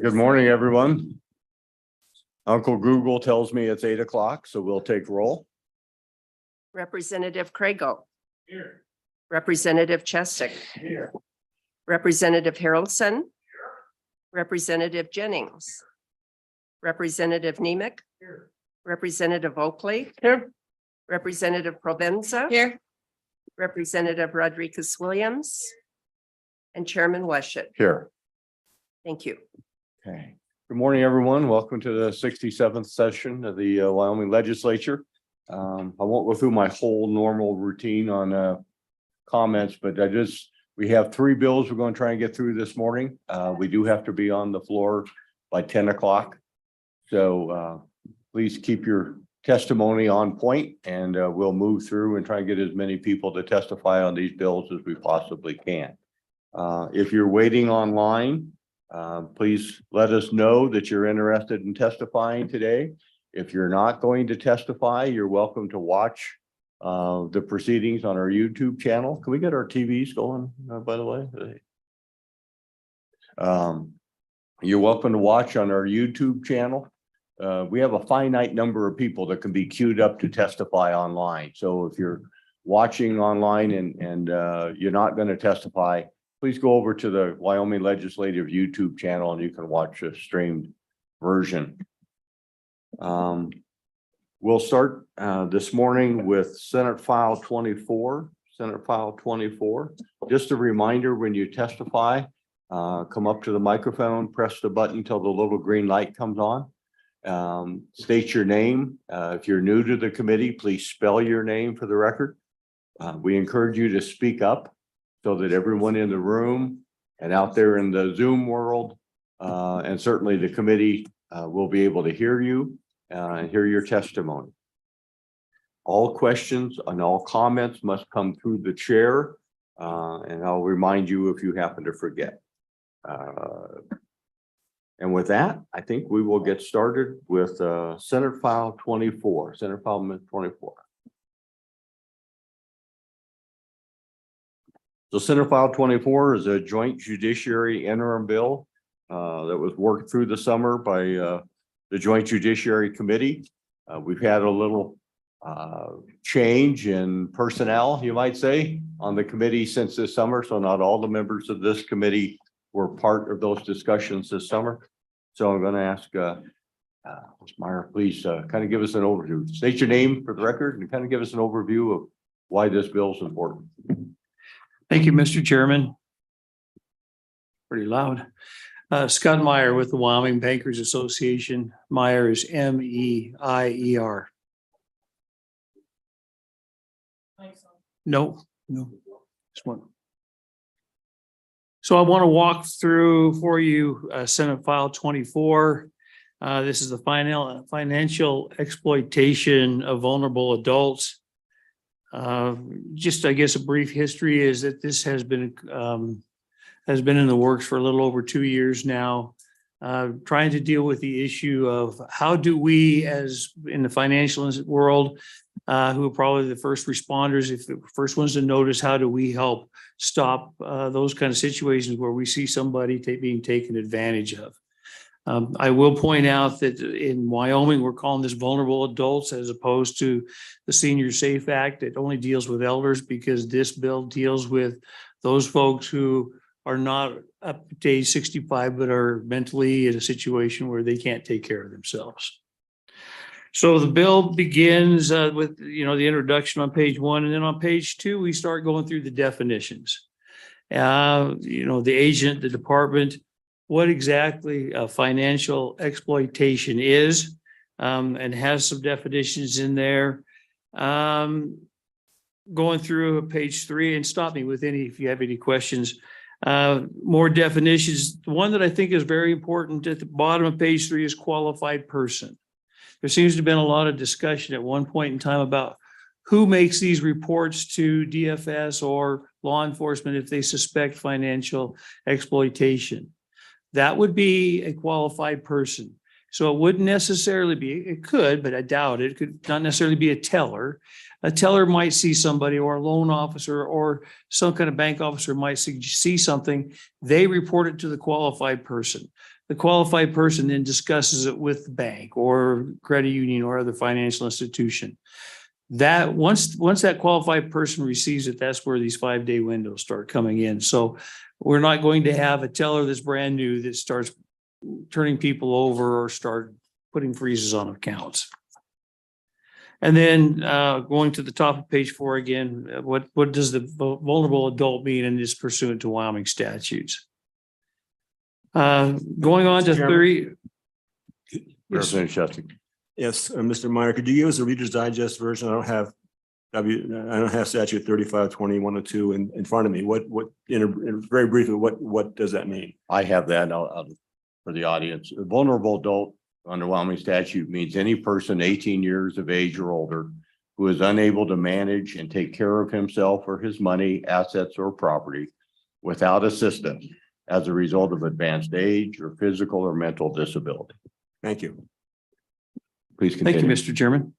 Good morning, everyone. Uncle Google tells me it's 8 o'clock, so we'll take roll. Representative Crago. Here. Representative Chestick. Here. Representative Harrelson. Representative Jennings. Representative Nemec. Here. Representative Oakley. Here. Representative Provenza. Here. Representative Rodriguez Williams. And Chairman Washut. Here. Thank you. Okay. Good morning, everyone. Welcome to the 67th session of the Wyoming Legislature. I won't go through my whole normal routine on comments, but we have 3 bills we're going to try and get through this morning. We do have to be on the floor by 10 o'clock. So please keep your testimony on point, and we'll move through and try and get as many people to testify on these bills as we possibly can. If you're waiting online, please let us know that you're interested in testifying today. If you're not going to testify, you're welcome to watch the proceedings on our YouTube channel. Can we get our TVs going, by the way? You're welcome to watch on our YouTube channel. We have a finite number of people that can be queued up to testify online. So if you're watching online and you're not going to testify, please go over to the Wyoming Legislative YouTube channel and you can watch a streamed version. We'll start this morning with Senate File 24. Senate File 24. Just a reminder, when you testify, come up to the microphone, press the button until the little green light comes on. State your name. If you're new to the committee, please spell your name for the record. We encourage you to speak up so that everyone in the room and out there in the Zoom world, and certainly the committee will be able to hear you and hear your testimony. All questions and all comments must come through the chair, and I'll remind you if you happen to forget. And with that, I think we will get started with Senate File 24. Senate File 24. So Senate File 24 is a joint judiciary interim bill that was worked through the summer by the Joint Judiciary Committee. We've had a little change in personnel, you might say, on the committee since this summer. So not all the members of this committee were part of those discussions this summer. So I'm going to ask Ms. Meyer, please kind of give us an overview. State your name for the record and kind of give us an overview of why this bill is important. Thank you, Mr. Chairman. Pretty loud. Scott Meyer with the Wyoming Bankers Association. Meyer is M-E-I-E-R. No. Just one. So I want to walk through for you Senate File 24. This is the financial exploitation of vulnerable adults. Just, I guess, a brief history is that this has been in the works for a little over 2 years now, trying to deal with the issue of how do we, as in the financial world, who are probably the first responders, if the first ones to notice, how do we help stop those kind of situations where we see somebody being taken advantage of? I will point out that in Wyoming, we're calling this vulnerable adults as opposed to the Senior Safe Act. It only deals with elders because this bill deals with those folks who are not up to age 65, but are mentally in a situation where they can't take care of themselves. So the bill begins with, the introduction on page 1, and then on page 2, we start going through the definitions. The agent, the department, what exactly financial exploitation is, and has some definitions in there. Going through page 3, and stop me with if you have any questions. More definitions. The one that I think is very important at the bottom of page 3 is qualified person. There seems to have been a lot of discussion at one point in time about who makes these reports to DFS or law enforcement if they suspect financial exploitation. That would be a qualified person. So it wouldn't necessarily be, it could, but I doubt it. It could not necessarily be a teller. A teller might see somebody, or a loan officer or some kind of bank officer might see something. They report it to the qualified person. The qualified person then discusses it with the bank or credit union or other financial institution. That once that qualified person receives it, that's where these 5-day windows start coming in. So we're not going to have a teller that's brand new that starts turning people over or start putting freezes on accounts. And then going to the top of page 4 again, what does the vulnerable adult mean in this pursuant to Wyoming statutes? Going on to 30. Representative Shusty. Yes, Mr. Meyer, could you give us a Reader's Digest version? I don't have statute 3520-102 in front of me. What very briefly, what does that mean? I have that for the audience. A vulnerable adult under Wyoming statute means any person 18 years of age or older who is unable to manage and take care of himself or his money, assets, or property without assistance as a result of advanced age or physical or mental disability. Thank you. Please continue. Thank you, Mr. Chairman.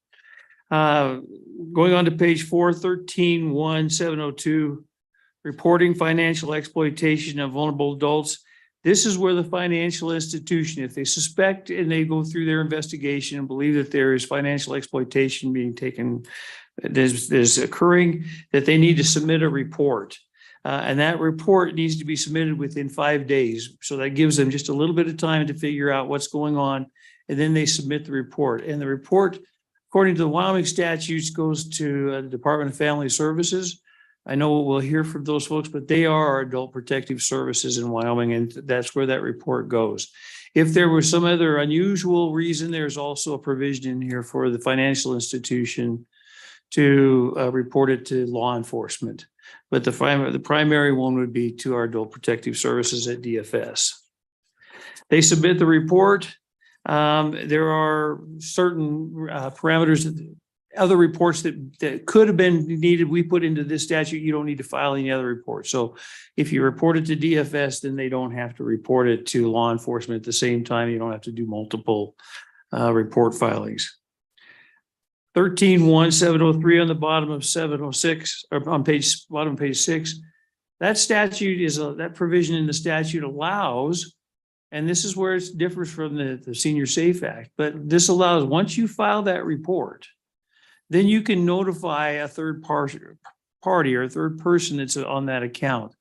Going on to page 4, 13-1-702, reporting financial exploitation of vulnerable adults. This is where the financial institution, if they suspect and they go through their investigation and believe that there is financial exploitation being taken, is occurring, that they need to submit a report. And that report needs to be submitted within 5 days. So that gives them just a little bit of time to figure out what's going on. And then they submit the report. And the report, according to the Wyoming statutes, goes to the Department of Family Services. I know we'll hear from those folks, but they are our adult protective services in Wyoming, and that's where that report goes. If there was some other unusual reason, there's also a provision in here for the financial institution to report it to law enforcement. But the primary one would be to our adult protective services at DFS. They submit the report. There are certain parameters, other reports that could have been needed. We put into this statute, you don't need to file any other report. So if you report it to DFS, then they don't have to report it to law enforcement at the same time. You don't have to do multiple report filings. 13-1-703 on the bottom of 706, or on bottom of page 6. That statute is that provision in the statute allows, and this is where it differs from the Senior Safe Act, but this allows, once you file that report, then you can notify a third party or a third person that's on that account.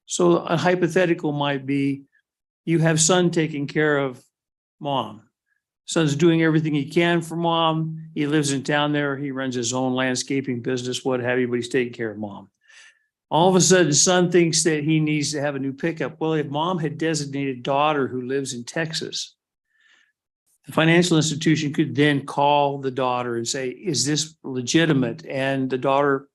So a hypothetical might be, you have son taking care of mom. Son's doing everything he can for mom. He lives in town there. He runs his own landscaping business, what have you, but he's taking care of mom. All of a sudden, son thinks that he needs to have a new pickup. Well, if mom had designated daughter who lives in Texas, the financial institution could then call the daughter and say, is this legitimate? And the daughter,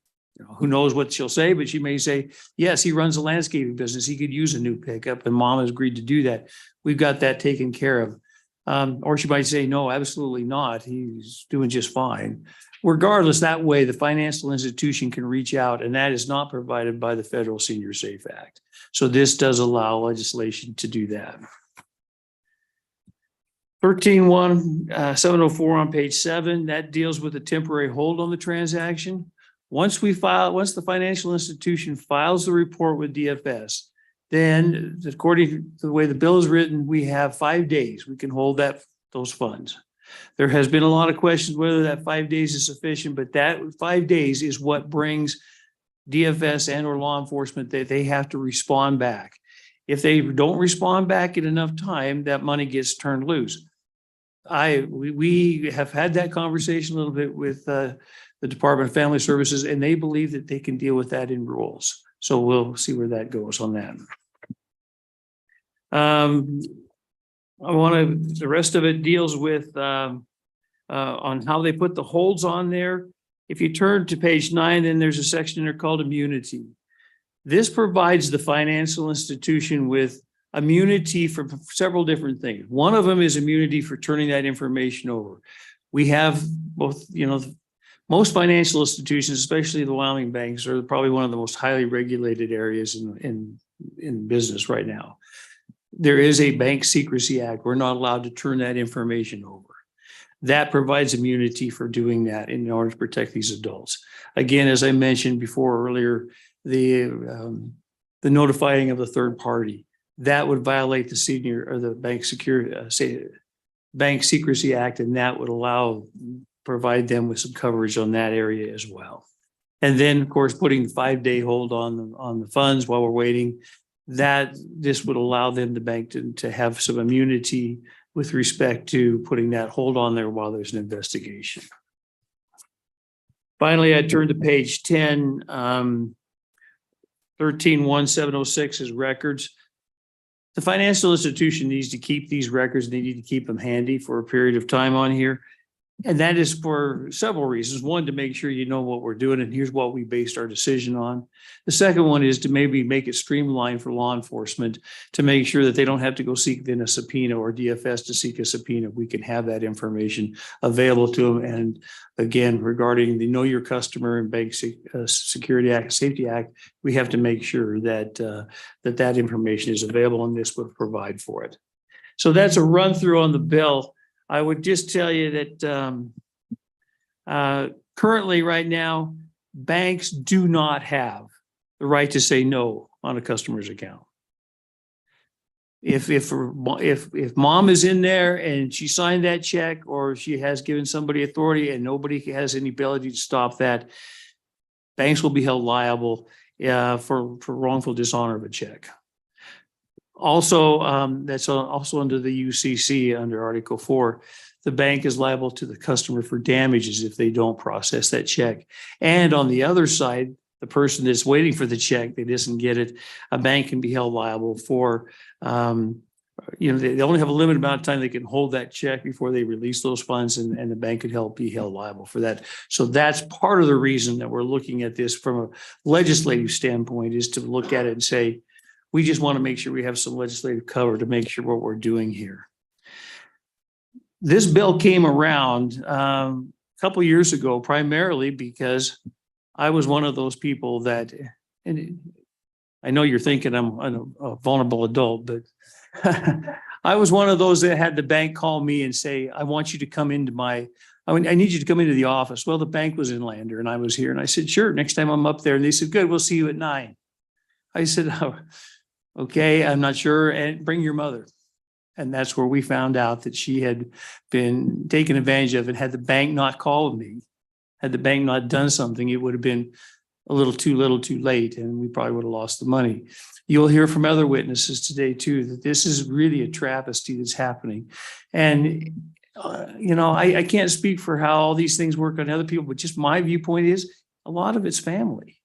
who knows what she'll say, but she may say, yes, he runs a landscaping business. He could use a new pickup, and mom has agreed to do that. We've got that taken care of. Or she might say, no, absolutely not. He's doing just fine. Regardless, that way the financial institution can reach out, and that is not provided by the Federal Senior Safe Act. So this does allow legislation to do that. 13-1-704 on page 7, that deals with a temporary hold on the transaction. Once the financial institution files the report with DFS, then according to the way the bill is written, we have 5 days. We can hold those funds. There has been a lot of questions whether that 5 days is sufficient, but that 5 days is what brings DFS and or law enforcement that they have to respond back. If they don't respond back in enough time, that money gets turned loose. We have had that conversation a little bit with the Department of Family Services, and they believe that they can deal with that in rules. So we'll see where that goes on that. The rest of it deals with on how they put the holds on there. If you turn to page 9, then there's a section there called immunity. This provides the financial institution with immunity for several different things. One of them is immunity for turning that information over. We have both, most financial institutions, especially the Wyoming banks, are probably one of the most highly regulated areas in business right now. there is a Bank Secrecy Act. We're not allowed to turn that information over. That provides immunity for doing that in order to protect these adults. Again, as I mentioned before earlier, the notifying of the third party, that would violate the senior or the Bank Secrecy Act, and that would provide them with some coverage on that area as well. And then, of course, putting the 5-day hold on the funds while we're waiting, that this would allow them, the bank, to have some immunity with respect to putting that hold on there while there's an investigation. Finally, I turn to page 10, 13-1706 is records. The financial institution needs to keep these records. They need to keep them handy for a period of time on here. And that is for several reasons. One, to make sure you know what we're doing, and here's what we based our decision on. The second one is to maybe make it streamlined for law enforcement to make sure that they don't have to go seek then a subpoena or DFS to seek a subpoena. We can have that information available to them. And again, regarding the Know Your Customer and Bank Security Act, Safety Act, we have to make sure that that information is available, and this would provide for it. So that's a run through on the bill. I would just tell you that currently right now, banks do not have the right to say no on a customer's account. If mom is in there and she signed that check, or she has given somebody authority and nobody has any ability to stop that, banks will be held liable for wrongful dishonor of a check. Also, that's also under the UCC under Article 4. The bank is liable to the customer for damages if they don't process that check. And on the other side, the person that's waiting for the check, they doesn't get it, a bank can be held liable for, they only have a limited amount of time they can hold that check before they release those funds, and the bank could be held liable for that. So that's part of the reason that we're looking at this from a legislative standpoint, is to look at it and say, we just want to make sure we have some legislative cover to make sure what we're doing here. This bill came around a couple of years ago, primarily because I was one of those people that, and I know you're thinking I'm a vulnerable adult, but I was one of those that had the bank call me and say, I want you to come into I need you to come into the office. Well, the bank was in Lander and I was here, and I said, sure, next time I'm up there. And they said, good, we'll see you at 9. I said, oh, okay, I'm not sure, and bring your mother. And that's where we found out that she had been taken advantage of, and had the bank not called me, had the bank not done something, it would have been a little too late, and we probably would have lost the money. You'll hear from other witnesses today too, that this is really a travesty that's happening. And, I can't speak for how all these things work on other people, but just my viewpoint is a lot of it's family.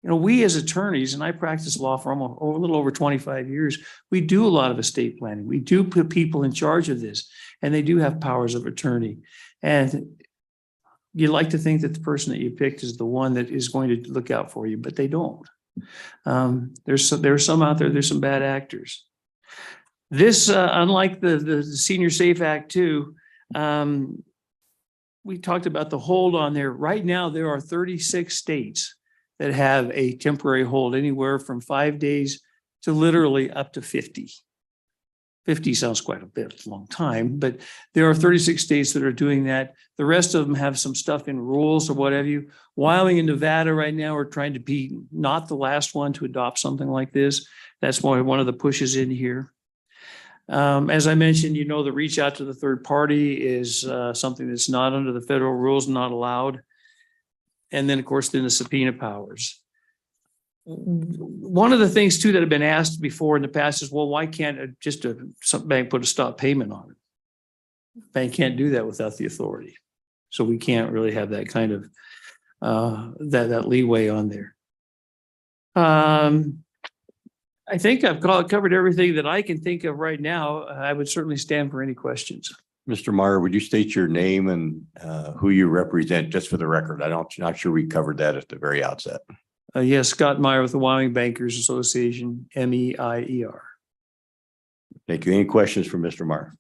We as attorneys, and I practice law for almost a little over 25 years, we do a lot of estate planning. We do put people in charge of this, and they do have powers of attorney. And you like to think that the person that you picked is the one that is going to look out for you, but they don't. There's some out there, there's some bad actors. This, unlike the Senior Safe Act too, we talked about the hold on there. Right now, there are 36 states that have a temporary hold, anywhere from 5 days to literally up to 50. 50 sounds quite a bit, long time, but there are 36 states that are doing that. The rest of them have some stuff in rules or what have you. Wyoming and Nevada right now are trying to be not the last one to adopt something like this. That's one of the pushes in here. As I mentioned, the reach out to the third party is something that's not under the federal rules, not allowed. And then, of course, the subpoena powers. One of the things too that have been asked before in the past is, well, why can't some bank put a stop payment on it? Bank can't do that without the authority. So we can't really have that kind of that leeway on there. I think I've covered everything that I can think of right now. I would certainly stand for any questions. Mr. Meyer, would you state your name and who you represent, just for the record? Not sure we covered that at the very outset. Yes, Scott Meyer with the Wyoming Bankers Association, MEIER. Thank you. Any questions for Mr. Meyer?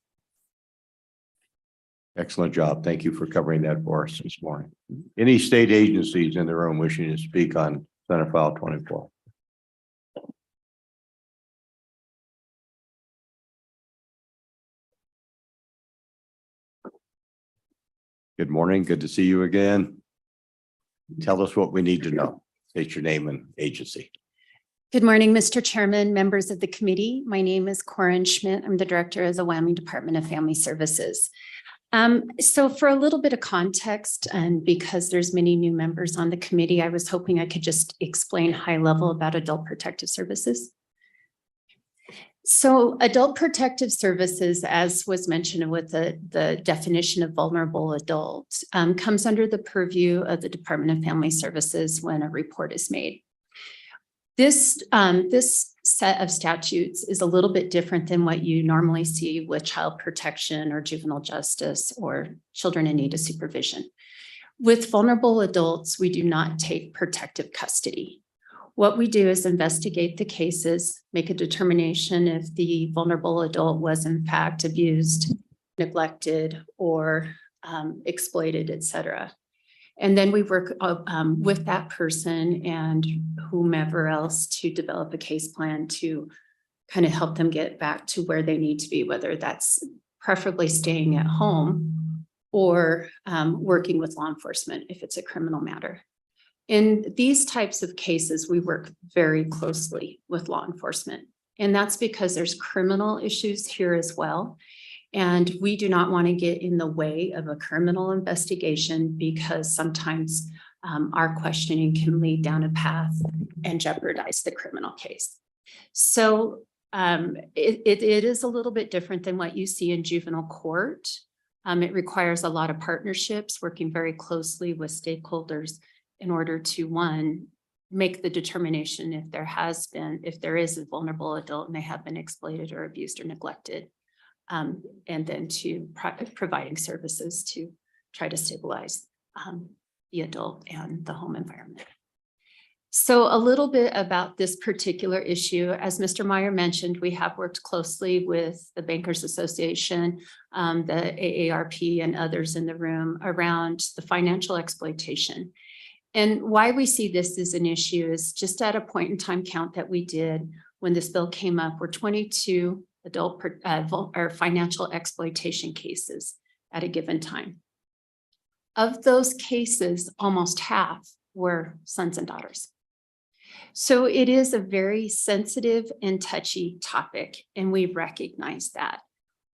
Excellent job. Thank you for covering that for us this morning. Any state agencies in the room wishing to speak on Senate File 24? Good morning. Good to see you again. Tell us what we need to know. State your name and agency. Good morning, Mr. Chairman, members of the committee. My name is Corin Schmidt. I'm the director of the Wyoming Department of Family Services. So for a little bit of context, and because there's many new members on the committee, I was hoping I could just explain high level about adult protective services. So adult protective services, as was mentioned with the definition of vulnerable adults, comes under the purview of the Department of Family Services when a report is made. This set of statutes is a little bit different than what you normally see with child protection or juvenile justice or children in need of supervision. With vulnerable adults, we do not take protective custody. What we do is investigate the cases, make a determination if the vulnerable adult was in fact abused, neglected, or exploited, et cetera. And then we work with that person and whomever else to develop a case plan to kind of help them get back to where they need to be, whether that's preferably staying at home or working with law enforcement if it's a criminal matter. In these types of cases, we work very closely with law enforcement, and that's because there's criminal issues here as well. And we do not want to get in the way of a criminal investigation because sometimes our questioning can lead down a path and jeopardize the criminal case. So it is a little bit different than what you see in juvenile court. It requires a lot of partnerships, working very closely with stakeholders in order to, one, make the determination if there is a vulnerable adult and they have been exploited or abused or neglected. And then to providing services to try to stabilize the adult and the home environment. So a little bit about this particular issue. As Mr. Meyer mentioned, we have worked closely with the Bankers Association, the AARP, and others in the room around the financial exploitation. And why we see this as an issue is just at a point in time count that we did when this bill came up, were 22 adult or financial exploitation cases at a given time. Of those cases, almost half were sons and daughters. So it is a very sensitive and touchy topic, and we recognize that.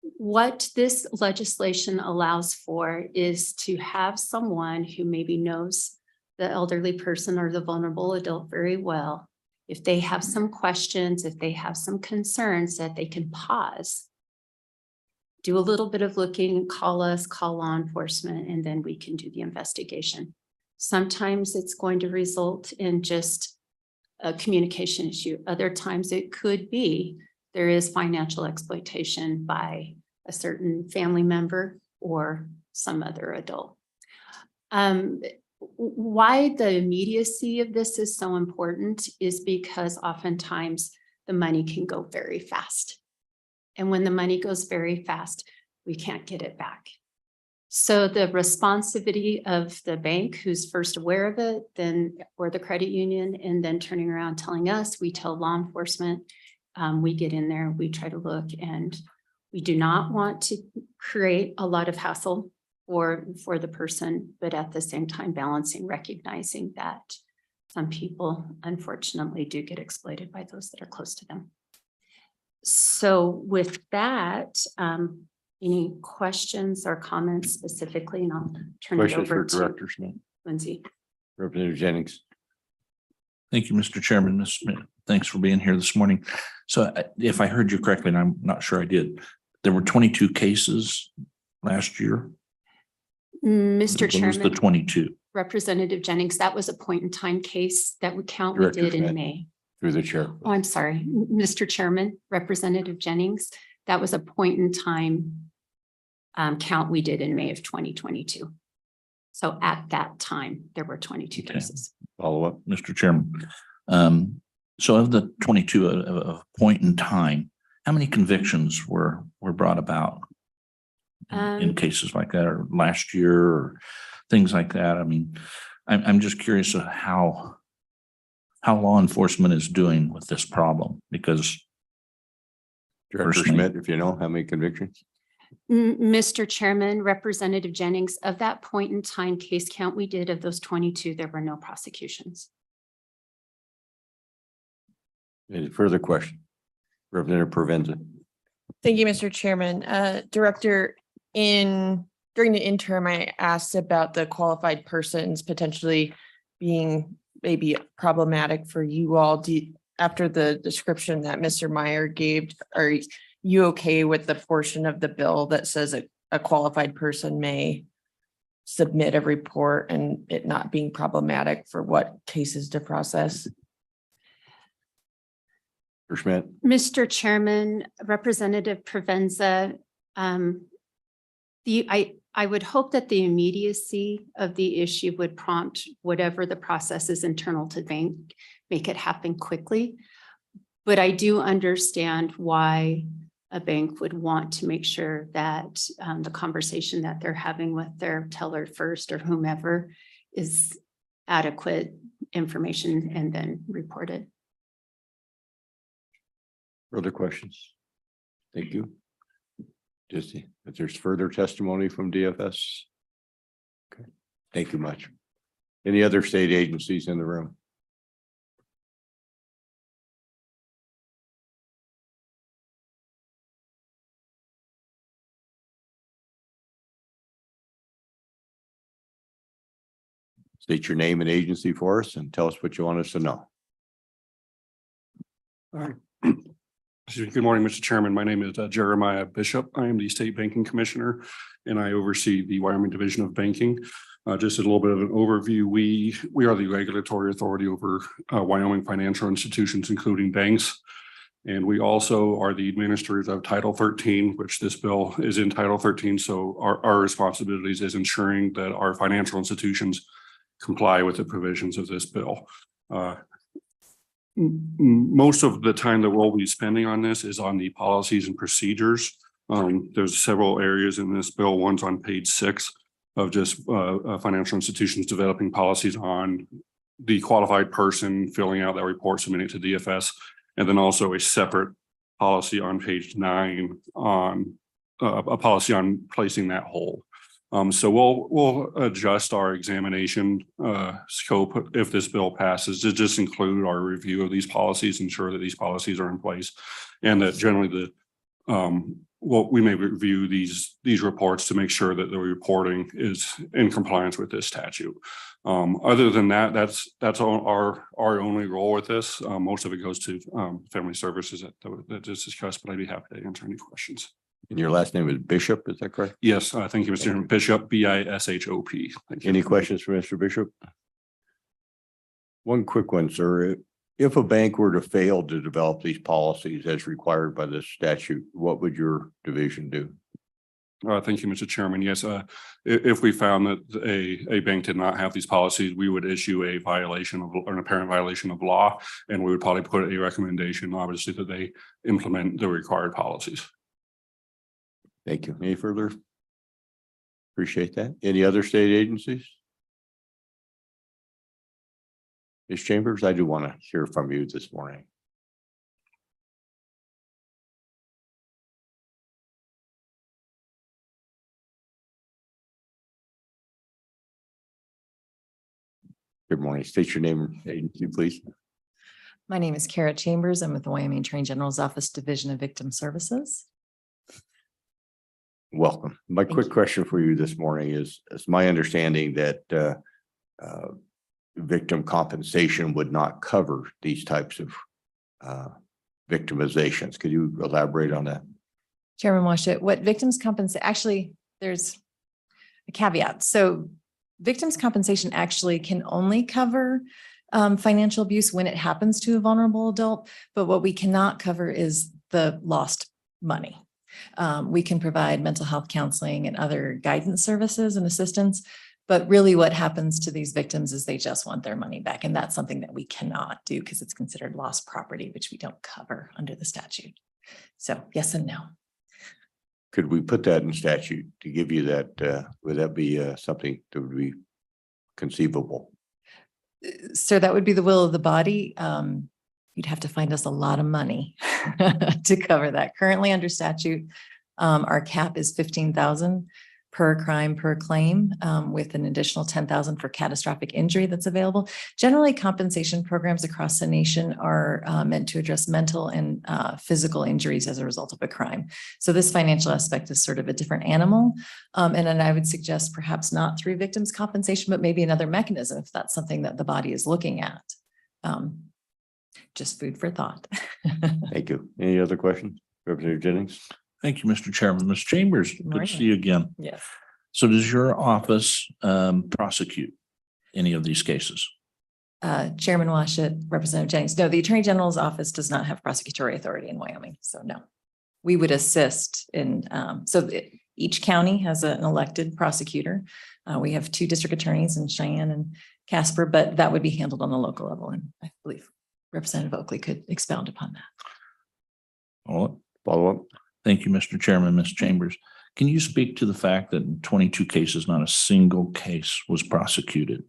What this legislation allows for is to have someone who maybe knows the elderly person or the vulnerable adult very well. If they have some questions, if they have some concerns, that they can pause, do a little bit of looking, call us, call law enforcement, and then we can do the investigation. Sometimes it's going to result in just a communication issue. Other times it could be there is financial exploitation by a certain family member or some other adult. Why the immediacy of this is so important is because oftentimes the money can go very fast. And when the money goes very fast, we can't get it back. So the responsibility of the bank who's first aware of it, then or the credit union, and then turning around telling us, we tell law enforcement, we get in there, we try to look, and we do not want to create a lot of hassle for the person, but at the same time balancing, recognizing that some people unfortunately do get exploited by those that are close to them. So with that, any questions or comments specifically, and I'll turn it Questions over for to Director Smith, Lindsay. Representative Jennings. Thank you, Mr. Chairman. Ms. Smith, thanks for being here this morning. So if I heard you correctly, and I'm not sure I did, there were 22 cases last year. Mr. What was the Chairman, 22? Representative Jennings, that was a point in time case that we Director did in Schmidt. May. Through the chair. Oh, I'm sorry, Mr. Chairman, Representative Jennings, that was a point in time count we did in May of 2022. So at that time, there were 22 Okay. cases. Follow up. Mr. Chairman. So of the 22 of point in time, how many convictions were brought about in cases like that, or last year, or things like that? I mean, I'm just curious of how law enforcement is doing with this problem, because Director personally- Schmidt, if you know, how many convictions? Mr. Chairman, Representative Jennings, of that point in time case count we did of those 22, there were no prosecutions. Any further question? Representative Provenza. Thank you, Mr. Chairman. Director, during the interim, I asked about the qualified persons potentially being maybe problematic for you all. After the description that Mr. Meyer gave, are you okay with the portion of the bill that says a qualified person may submit a report and it not being problematic for what cases to process? Schmidt. Mr. Chairman, Representative Provenza, I would hope that the immediacy of the issue would prompt whatever the process is internal to bank, make it happen quickly. But I do understand why a bank would want to make sure that the conversation that they're having with their teller first or whomever is adequate information and then reported. Further questions? Thank you. Just if there's further testimony from DFS. Okay, thank you much. Any other state agencies in the room? State your name and agency for us and tell us what you want us to know. Good morning, Mr. Chairman. My name is Jeremiah Bishop. I am the State Banking Commissioner, and I oversee the Wyoming Division of Banking. Just a little bit of an overview. We are the regulatory authority over Wyoming financial institutions, including banks. And we also are the administrators of Title 13, which this bill is in Title 13. So our responsibilities is ensuring that our financial institutions comply with the provisions of this bill. Most of the time that we'll be spending on this is on the policies and procedures. There's several areas in this bill. One's on page 6 of just financial institutions developing policies on the qualified person filling out that report, submitting to DFS, and then also a separate policy on page 9 on a policy on placing that hold. So we'll adjust our examination scope if this bill passes to just include our review of these policies, ensure that these policies are in place, and that generally we may review these reports to make sure that the reporting is in compliance with this statute. Other than that, that's our only role with this. Most of it goes to family services that just discussed, but I'd be happy to answer any questions. And your last name is Bishop, is that correct? Yes, thank you, Mr. Chairman. Bishop, Bishop. Thank you. Any questions for Mr. Bishop? One quick one, sir. If a bank were to fail to develop these policies as required by this statute, what would your division do? Thank you, Mr. Chairman. Yes, if we found that a bank did not have these policies, we would issue a violation of an apparent violation of law, and we would probably put a recommendation, obviously, that they implement the required policies. Thank you. Any further? Appreciate that. Any other state agencies? Ms. Chambers, I do want to hear from you this morning. Good morning. State your name and agency, please. My name is Kara Chambers. I'm with the Wyoming Attorney General's Office Division of Victim Services. Welcome. My quick question for you this morning is, it's my understanding that victim compensation would not cover these types of victimizations. Could you elaborate on that? Chairman Washut, what victims compensate, actually, there's a caveat. So victims compensation actually can only cover financial abuse when it happens to a vulnerable adult, but what we cannot cover is the lost money. We can provide mental health counseling and other guidance services and assistance, but really what happens to these victims is they just want their money back. And that's something that we cannot do because it's considered lost property, which we don't cover under the statute. So yes and no. Could we put that in statute to give you that? Would that be something that would be conceivable? So that would be the will of the body. You'd have to find us a lot of money to cover that. Currently under statute, Our cap is 15,000 per crime per claim, with an additional 10,000 for catastrophic injury that's available. Generally, compensation programs across the nation are meant to address mental and physical injuries as a result of a crime. So this financial aspect is sort of a different animal. And then I would suggest perhaps not through victims' compensation, but maybe another mechanism if that's something that the body is looking at. Just food for thought. Thank you. Any other questions? Representative Jennings? Thank you, Mr. Chairman. Ms. Chambers, good to morning. see you again. Yes. So does your office prosecute any of these cases? Chairman Washit, Representative Jennings. No, the Attorney General's office does not have prosecutory authority in Wyoming. So no, we would assist in, each county has an elected prosecutor. We have 2 district attorneys in Cheyenne and Casper, but that would be handled on the local level. And I believe Representative Oakley could expound upon that. Well, Follow up? thank you, Mr. Chairman. Ms. Chambers, can you speak to the fact that in 22 cases, not a single case was prosecuted?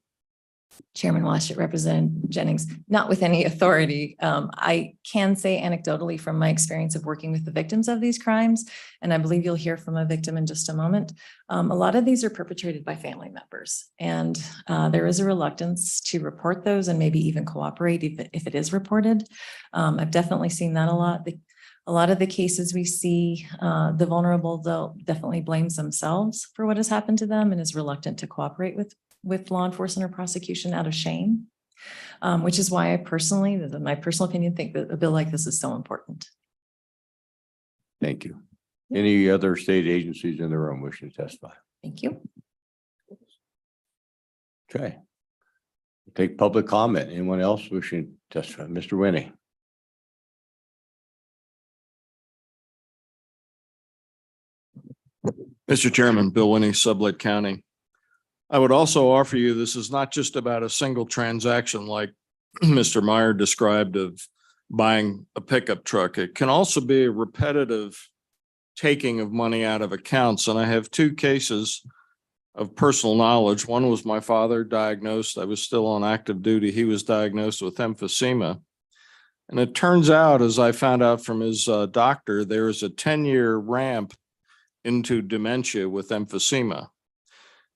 Chairman Washit, Representative Jennings, not with any authority. I can say anecdotally from my experience of working with the victims of these crimes, and I believe you'll hear from a victim in just a moment. A lot of these are perpetrated by family members, and there is a reluctance to report those and maybe even cooperate if it is reported. I've definitely seen that a lot. A lot of the cases we see, the vulnerable, they'll definitely blames themselves for what has happened to them and is reluctant to cooperate with law enforcement or prosecution out of shame, which is why I personally, my personal opinion, think that a bill like this is so important. Thank you. Any other state agencies in the room wishing to testify? Thank you. Okay. Take public comment. Anyone else wishing to testify? Mr. Winnie? Mr. Chairman, Bill Winnie, Sublette County. I would also offer you, this is not just about a single transaction like Mr. Meyer described of buying a pickup truck. It can also be a repetitive taking of money out of accounts. And I have 2 cases of personal knowledge. One was my father diagnosed. I was still on active duty. He was diagnosed with emphysema. And it turns out, as I found out from his doctor, there is a 10-year ramp into dementia with emphysema.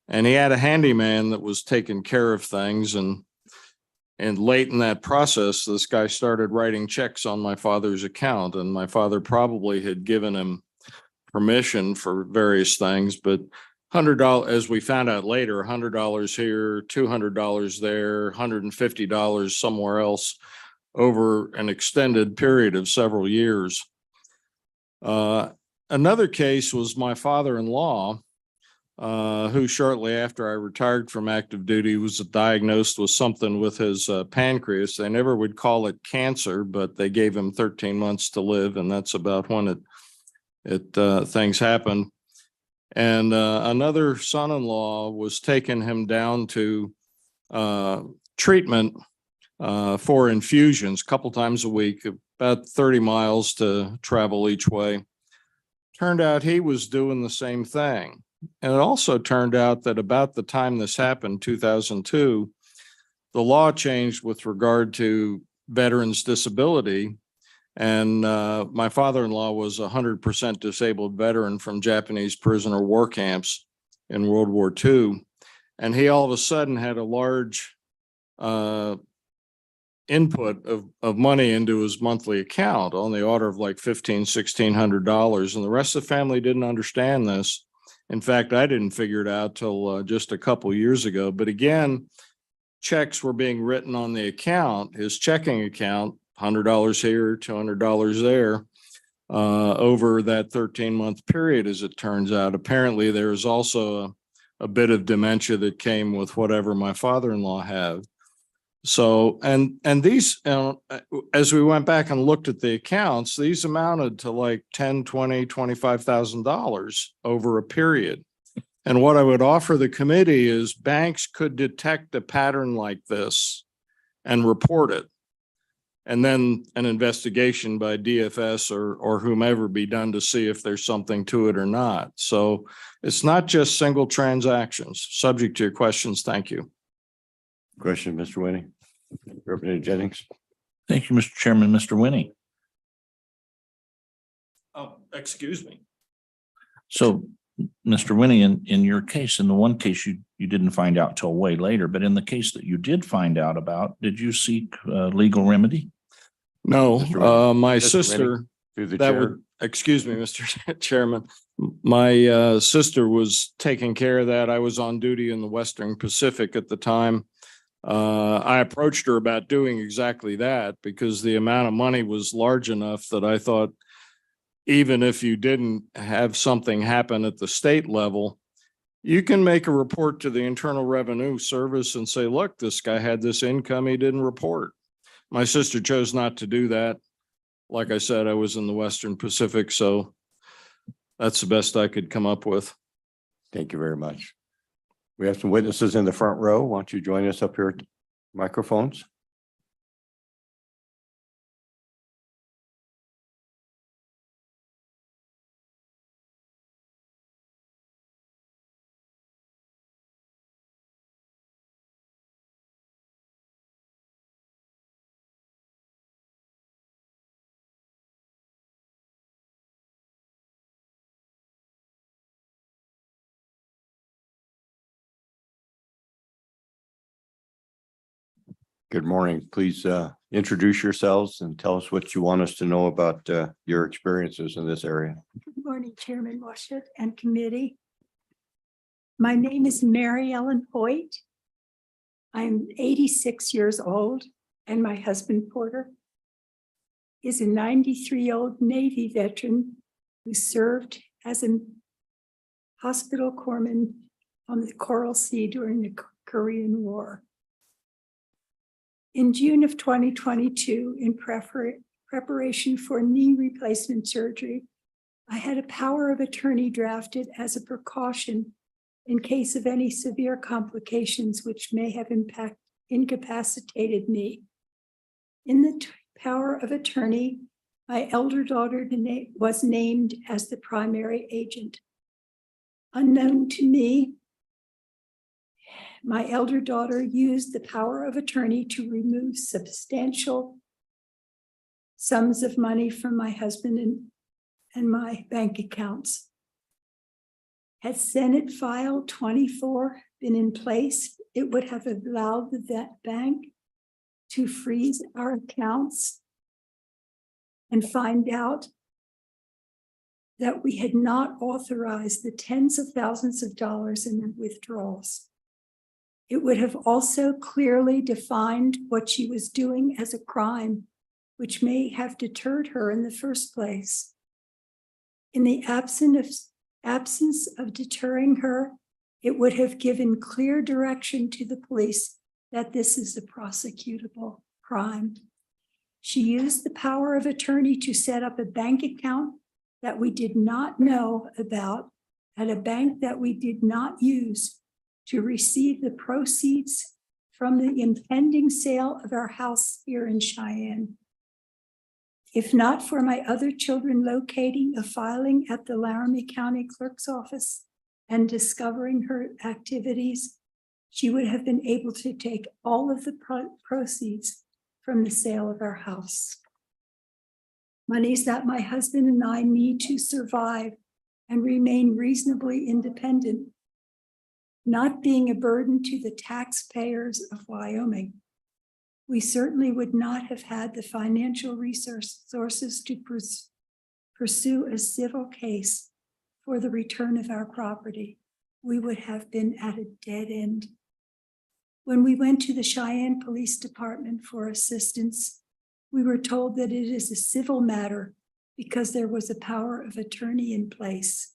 And he had a handyman that was taking care of things. And late in that process, this guy started writing checks on my father's account. And my father probably had given him permission for various things, but $100, as we found out later, $100 here, $200 there, $150 somewhere else over an extended period of several years. Another case was my father-in-law, who shortly after I retired from active duty was diagnosed with something with his pancreas. They never would call it cancer, but they gave him 13 months to live, and that's about when things happened. And another son-in-law was taking him down to treatment for infusions a couple times a week, about 30 miles to travel each way. Turned out he was doing the same thing. And it also turned out that about the time this happened, 2002, the law changed with regard to veterans' disability. And my father-in-law was a 100% disabled veteran from Japanese prisoner war camps in World War II. And he all of a sudden had a large input of money into his monthly account on the order of like $1,600. And the rest of the family didn't understand this. In fact, I didn't figure it out till just a couple years ago. But again, checks were being written on the account, his checking account, $100 here, $200 there, over that 13-month period, as it turns out. Apparently, there is also a bit of dementia that came with whatever my father-in-law had. So, and these, as we went back and looked at the accounts, these amounted to like $10,000, $20,000, $25,000 over a period. And what I would offer the committee is banks could detect a pattern like this and report it. And then an investigation by DFS or whomever be done to see if there's something to it or not. So it's not just single transactions. Subject to your questions. Thank you. Question, Mr. Winnie. Representative Jennings. Thank you, Mr. Chairman. Mr. Winnie. Oh, excuse me. So, Mr. Winnie, in your case, in the one case you didn't find out till way later, but in the case that you did find out about, did you seek legal remedy? No, Mr. Rennie. my Mr. sister, Through the that chair. would, excuse me, Mr. Chairman. My sister was taking care of that. I was on duty in the Western Pacific at the time. I approached her about doing exactly that because the amount of money was large enough that I thought even if you didn't have something happen at the state level, you can make a report to the Internal Revenue Service and say, look, this guy had this income he didn't report. My sister chose not to do that. Like I said, I was in the Western Pacific, so that's the best I could come up with. Thank you very much. We have some witnesses in the front row. Why don't you join us up here at the microphones? Good morning. Please introduce yourselves and tell us what you want us to know about your experiences in this area. Good morning, Chairman Washut and committee. My name is Mary Ellen Hoyt. I'm 86 years old, and my husband Porter is a 93-year-old Navy veteran who served as a hospital corpsman on the Coral Sea during the Korean War. In June of 2022, in preparation for knee replacement surgery, I had a power of attorney drafted as a precaution in case of any severe complications which may have incapacitated me. In the power of attorney, my elder daughter was named as the primary agent. Unknown to me, my elder daughter used the power of attorney to remove substantial sums of money from my husband and my bank accounts. Had Senate File 24 been in place, it would have allowed that bank to freeze our accounts and find out that we had not authorized the tens of thousands of dollars in withdrawals. It would have also clearly defined what she was doing as a crime, which may have deterred her in the first place. In the absence of deterring her, it would have given clear direction to the police that this is a prosecutable crime. She used the power of attorney to set up a bank account that we did not know about at a bank that we did not use to receive the proceeds from the impending sale of our house here in Cheyenne. If not for my other children locating a filing at the Laramie County Clerk's office and discovering her activities, she would have been able to take all of the proceeds from the sale of our house. Monies that my husband and I need to survive and remain reasonably independent, not being a burden to the taxpayers of Wyoming. We certainly would not have had the financial resources to pursue a civil case for the return of our property. We would have been at a dead end. When we went to the Cheyenne Police Department for assistance, we were told that it is a civil matter because there was a power of attorney in place.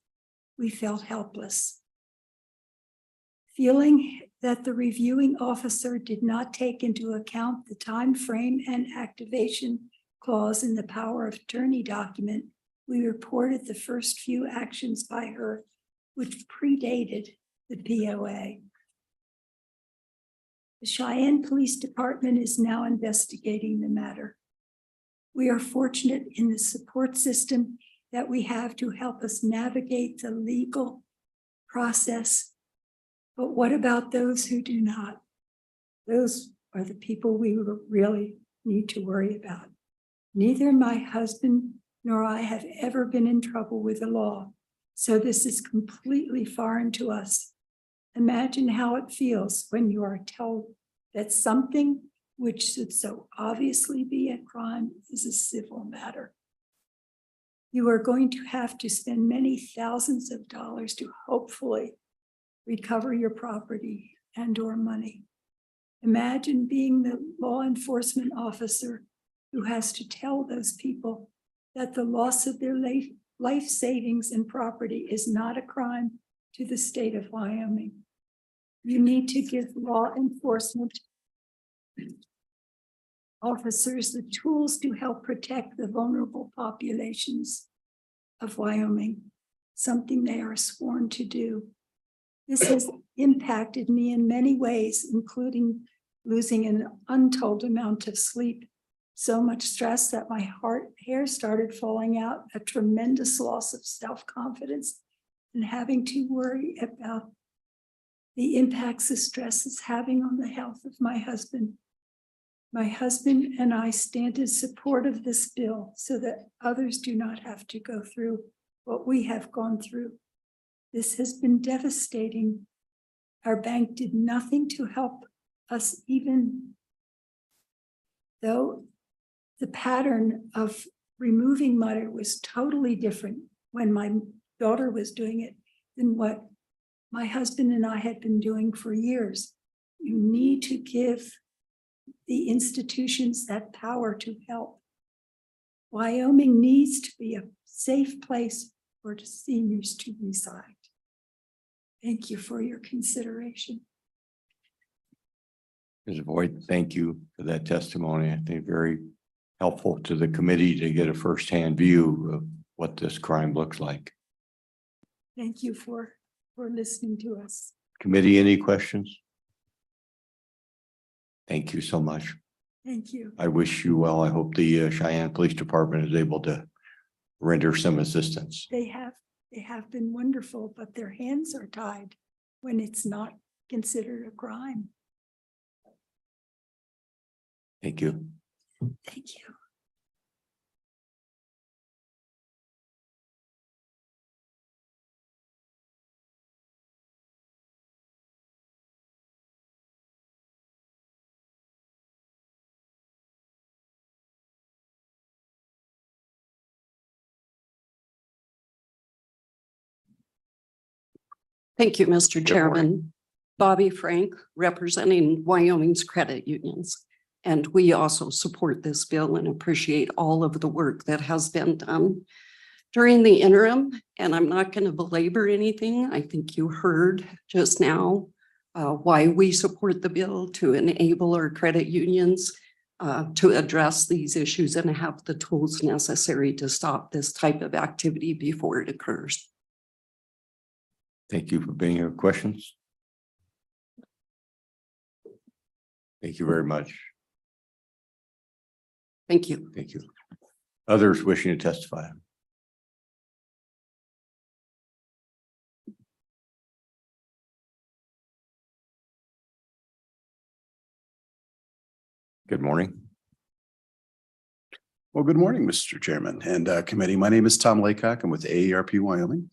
We felt helpless. Feeling that the reviewing officer did not take into account the time frame and activation clause in the power of attorney document, we reported the first few actions by her, which predated the POA. The Cheyenne Police Department is now investigating the matter. We are fortunate in the support system that we have to help us navigate the legal process. But what about those who do not? Those are the people we really need to worry about. Neither my husband nor I have ever been in trouble with the law. So this is completely foreign to us. Imagine how it feels when you are told that something which should so obviously be a crime is a civil matter. You are going to have to spend many thousands of dollars to hopefully recover your property and or money. Imagine being the law enforcement officer who has to tell those people that the loss of their life savings and property is not a crime to the state of Wyoming. You need to give law enforcement officers the tools to help protect the vulnerable populations of Wyoming, something they are sworn to do. This has impacted me in many ways, including losing an untold amount of sleep, so much stress that my hair started falling out, a tremendous loss of self-confidence, and having to worry about the impacts the stress is having on the health of my husband. My husband and I stand in support of this bill so that others do not have to go through what we have gone through. This has been devastating. Our bank did nothing to help us, even though the pattern of removing money was totally different when my daughter was doing it than what my husband and I had been doing for years. You need to give the institutions that power to help. Wyoming needs to be a safe place for seniors to reside. Thank you for your consideration. Ms. Boyd, thank you for that testimony. I think very helpful to the committee to get a firsthand view of what this crime looks like. Thank you for listening to us. Committee, any questions? Thank you so much. Thank you. I wish you well. I hope the Cheyenne Police Department is able to render some assistance. They have been wonderful, but their hands are tied when it's not considered a crime. Thank you. Thank you. Thank you, Mr. Good morning. Chairman. Bobby Frank, representing Wyoming's credit unions. And we also support this bill and appreciate all of the work that has been done during the interim. And I'm not going to belabor anything. I think you heard just now why we support the bill to enable our credit unions to address these issues and have the tools necessary to stop this type of activity before it occurs. Thank you for being here. Questions? Thank you very much. Thank you. Thank you. Others wishing to testify? Good morning. Well, good morning, Mr. Chairman and committee. My name is Tom Laycock. I'm with AARP Wyoming.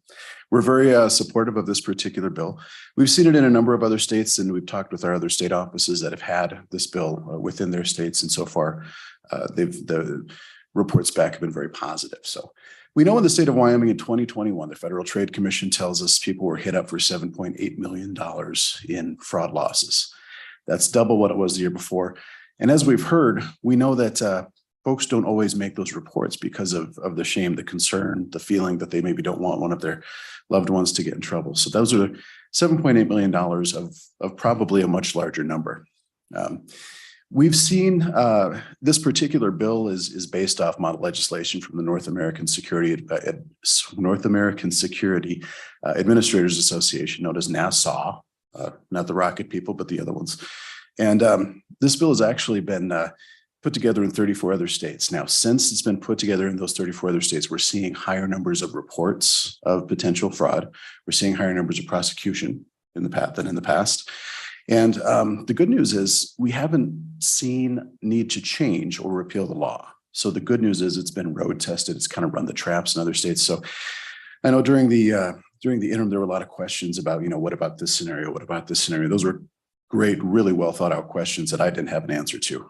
We're very supportive of this particular bill. We've seen it in a number of other states, and we've talked with our other state offices that have had this bill within their states. And so far, the reports back have been very positive. So we know in the state of Wyoming in 2021, the Federal Trade Commission tells us people were hit up for $7.8 million in fraud losses. That's double what it was the year before. And as we've heard, we know that folks don't always make those reports because of the shame, the concern, the feeling that they maybe don't want one of their loved ones to get in trouble. So those are $7.8 million of probably a much larger number. We've seen this particular bill is based off model legislation from the North American Security Administrators Association, known as NASA, not the rocket people, but the other ones. And this bill has actually been put together in 34 other states. Now, since it's been put together in those 34 other states, we're seeing higher numbers of reports of potential fraud. We're seeing higher numbers of prosecution than in the past. And the good news is we haven't seen need to change or repeal the law. So the good news is it's been road tested. It's kind of run the traps in other states. So I know during the interim, there were a lot of questions about, what about this scenario? What about this scenario? Those were great, really well thought out questions that I didn't have an answer to.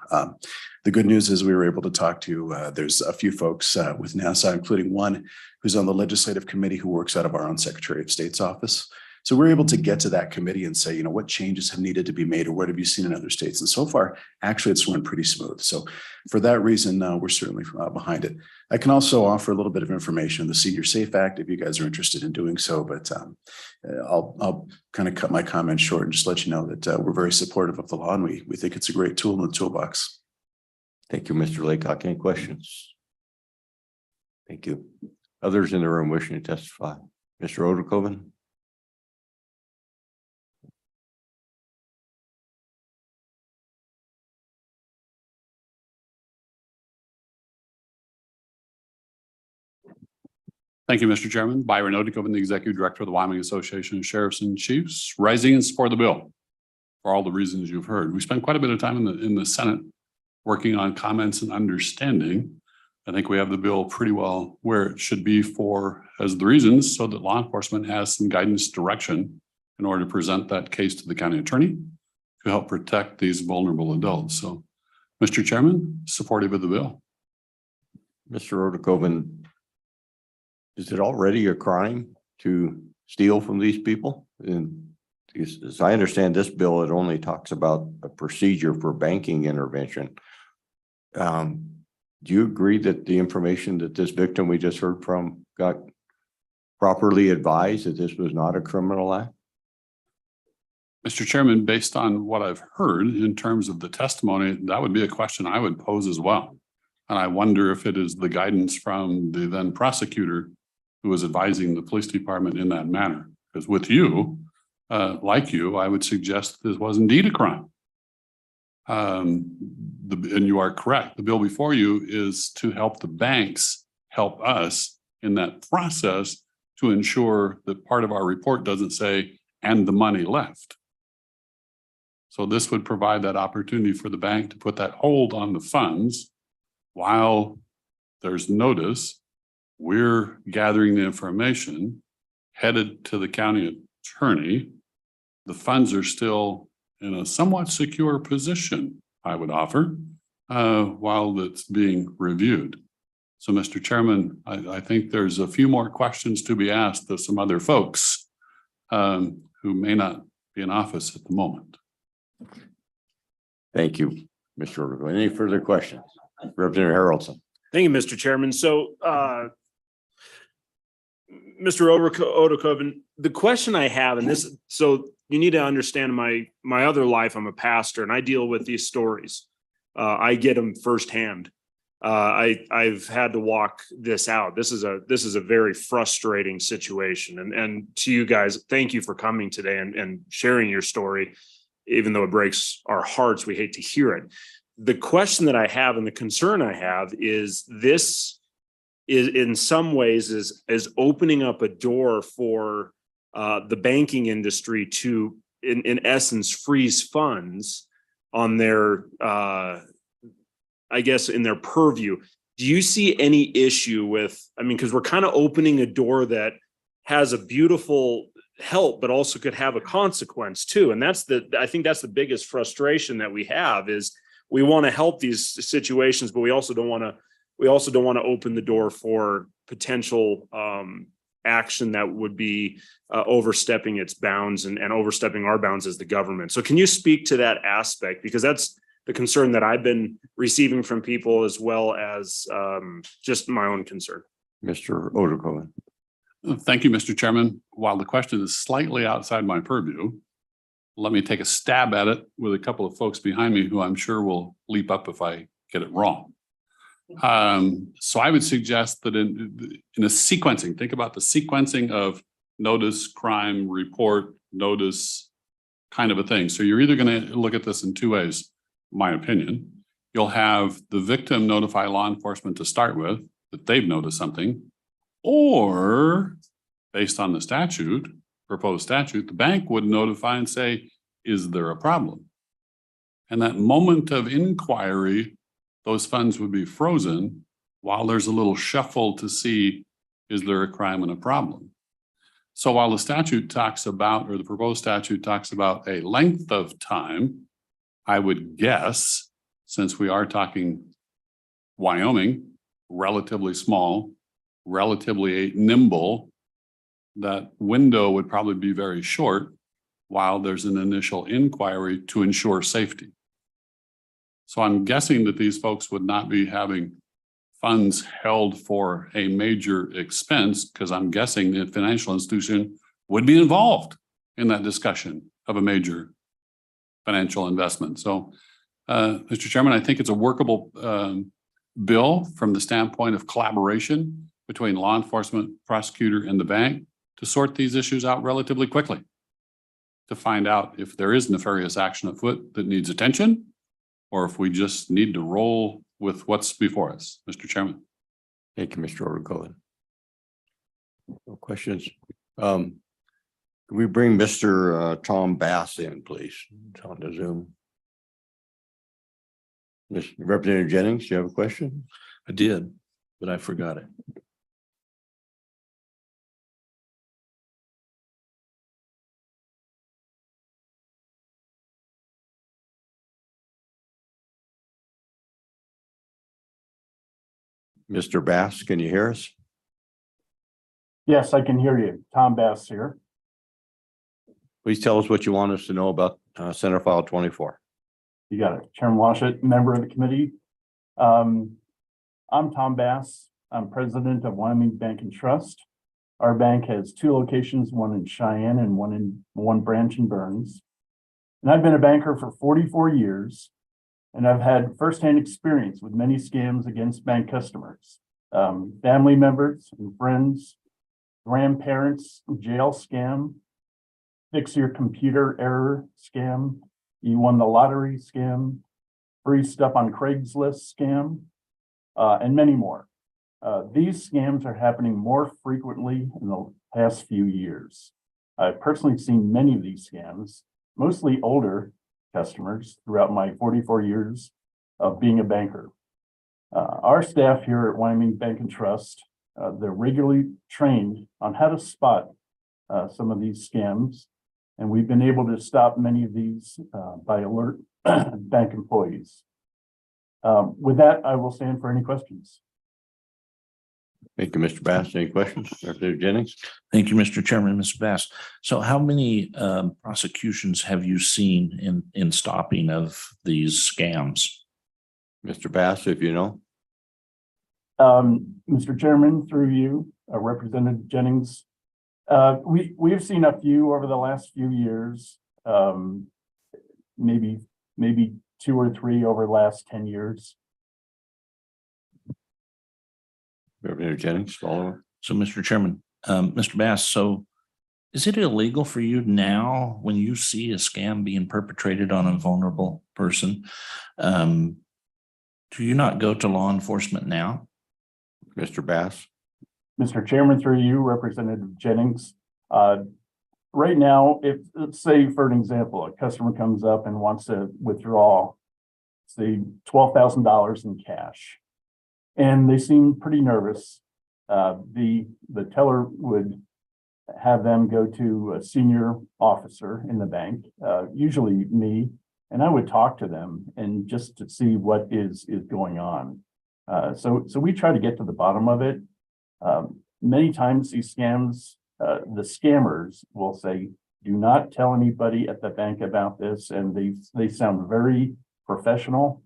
The good news is we were able to talk to, there's a few folks with NASA, including one who's on the legislative committee who works out of our own Secretary of State's office. So we're able to get to that committee and say, what changes have needed to be made or what have you seen in other states? And so far, actually, it's went pretty smooth. So for that reason, we're certainly behind it. I can also offer a little bit of information, the Senior Safe Act, if you guys are interested in doing so, but I'll kind of cut my comments short and just let you know that we're very supportive of the law and we think it's a great tool in the toolbox. Thank you, Mr. Laycock. Any questions? Thank you. Others in the room wishing to testify? Mr. Oderkoven? Thank you, Mr. Chairman. Byron Odekoven, the Executive Director of the Wyoming Association of Sheriffs and Chiefs, rising in support of the bill for all the reasons you've heard. We spent quite a bit of time in the Senate working on comments and understanding. I think we have the bill pretty well where it should be for as the reasons so that law enforcement has some guidance direction in order to present that case to the county attorney to help protect these vulnerable adults. So, Mr. Chairman, supportive of the bill. Mr. Oderkoven, is it already a crime to steal from these people? And as I understand this bill, it only talks about a procedure for banking intervention. Do you agree that the information that this victim we just heard from got properly advised that this was not a criminal act? Mr. Chairman, based on what I've heard in terms of the testimony, that would be a question I would pose as well. And I wonder if it is the guidance from the then prosecutor who was advising the police department in that manner. Because with you, like you, I would suggest this was indeed a crime. And you are correct. The bill before you is to help the banks help us in that process to ensure that part of our report doesn't say, and the money left. So this would provide that opportunity for the bank to put that hold on the funds while there's notice. We're gathering the information headed to the county attorney. The funds are still in a somewhat secure position, I would offer, while it's being reviewed. So, Mr. Chairman, I think there's a few more questions to be asked of some other folks who may not be in office at the moment. Thank you, Mr. Oderkoven. Any further questions? Representative Harrelson. Thank you, Mr. Chairman. So, Mr. Oderkoven, the question I have, and this, so you need to understand my other life. I'm a pastor and I deal with these stories. I get them firsthand. I've had to walk this out. This is a very frustrating situation. And to you guys, thank you for coming today and sharing your story. Even though it breaks our hearts, we hate to hear it. The question that I have and the concern I have is this is in some ways is opening up a door for the banking industry to, in essence, freeze funds on their, I guess, in their purview. Do you see any issue with, because we're kind of opening a door that has a beautiful help, but also could have a consequence too. And I think that's the biggest frustration that we have is we want to help these situations, but we also don't want to open the door for potential action that would be overstepping its bounds and overstepping our bounds as the government. So can you speak to that aspect? Because that's the concern that I've been receiving from people as well as just my own concern. Mr. Oderkoven. Thank you, Mr. Chairman. While the question is slightly outside my purview, let me take a stab at it with a couple of folks behind me who I'm sure will leap up if I get it wrong. So I would suggest that in a sequencing, think about the sequencing of notice, crime, report, notice, kind of a thing. So you're either going to look at this in two ways, my opinion. You'll have the victim notify law enforcement to start with that they've noticed something, or based on the statute, proposed statute, the bank would notify and say, is there a problem? And that moment of inquiry, those funds would be frozen while there's a little shuffle to see is there a crime and a problem? So while the statute talks about, or the proposed statute talks about a length of time, I would guess, since we are talking Wyoming, relatively small, relatively nimble, that window would probably be very short while there's an initial inquiry to ensure safety. So I'm guessing that these folks would not be having funds held for a major expense, because I'm guessing the financial institution would be involved in that discussion of a major financial investment. So, Mr. Chairman, I think it's a workable bill from the standpoint of collaboration between law enforcement, prosecutor, and the bank to sort these issues out relatively quickly, to find out if there is nefarious action afoot that needs attention, or if we just need to roll with what's before us. Mr. Chairman. Thank you, Mr. Overcoat. No questions. Can we bring Mr. Tom Bass in, please? It's on the Zoom. Mr. Representative Jennings, do you have a question? I did, but I forgot it. Mr. Bass, can you hear us? Yes, I can hear you. Tom Bass here. Please tell us what you want us to know about Senate File 24. You got it. Chairman Washit, member of the committee. I'm Tom Bass. I'm president of Wyoming Bank and Trust. Our bank has two locations, one in Cheyenne and one branch in Burns. And I've been a banker for 44 years, and I've had firsthand experience with many scams against bank customers, family members and friends, grandparents, jail scam, fix your computer error scam, you won the lottery scam, free stuff on Craigslist scam, and many more. These scams are happening more frequently in the past few years. I've personally seen many of these scams, mostly older customers throughout my 44 years of being a banker. Our staff here at Wyoming Bank and Trust, they're regularly trained on how to spot some of these scams, and we've been able to stop many of these by alert bank employees. With that, I will stand for any questions. Thank you, Mr. Bass. Any questions? Representative Jennings? Thank you, Mr. Chairman, Mr. Bass. So how many prosecutions have you seen in stopping of these scams? Mr. Bass, if you know. Mr. Chairman, through you, Representative Jennings, we've seen a few over the last few years, maybe 2 or 3 over the last 10 years. Representative Jennings, follow. So, Mr. Chairman, Mr. Bass, so is it illegal for you now when you see a scam being perpetrated on a vulnerable person? Do you not go to law enforcement now? Mr. Bass? Mr. Chairman, through you, Representative Jennings, right now, if, let's say, for an example, a customer comes up and wants to withdraw, say, $12,000 in cash, and they seem pretty nervous, the teller would have them go to a senior officer in the bank, usually me, and I would talk to them and just to see what is going on. So we try to get to the bottom of it. Many times these scams, the scammers will say, do not tell anybody at the bank about this, and they sound very professional.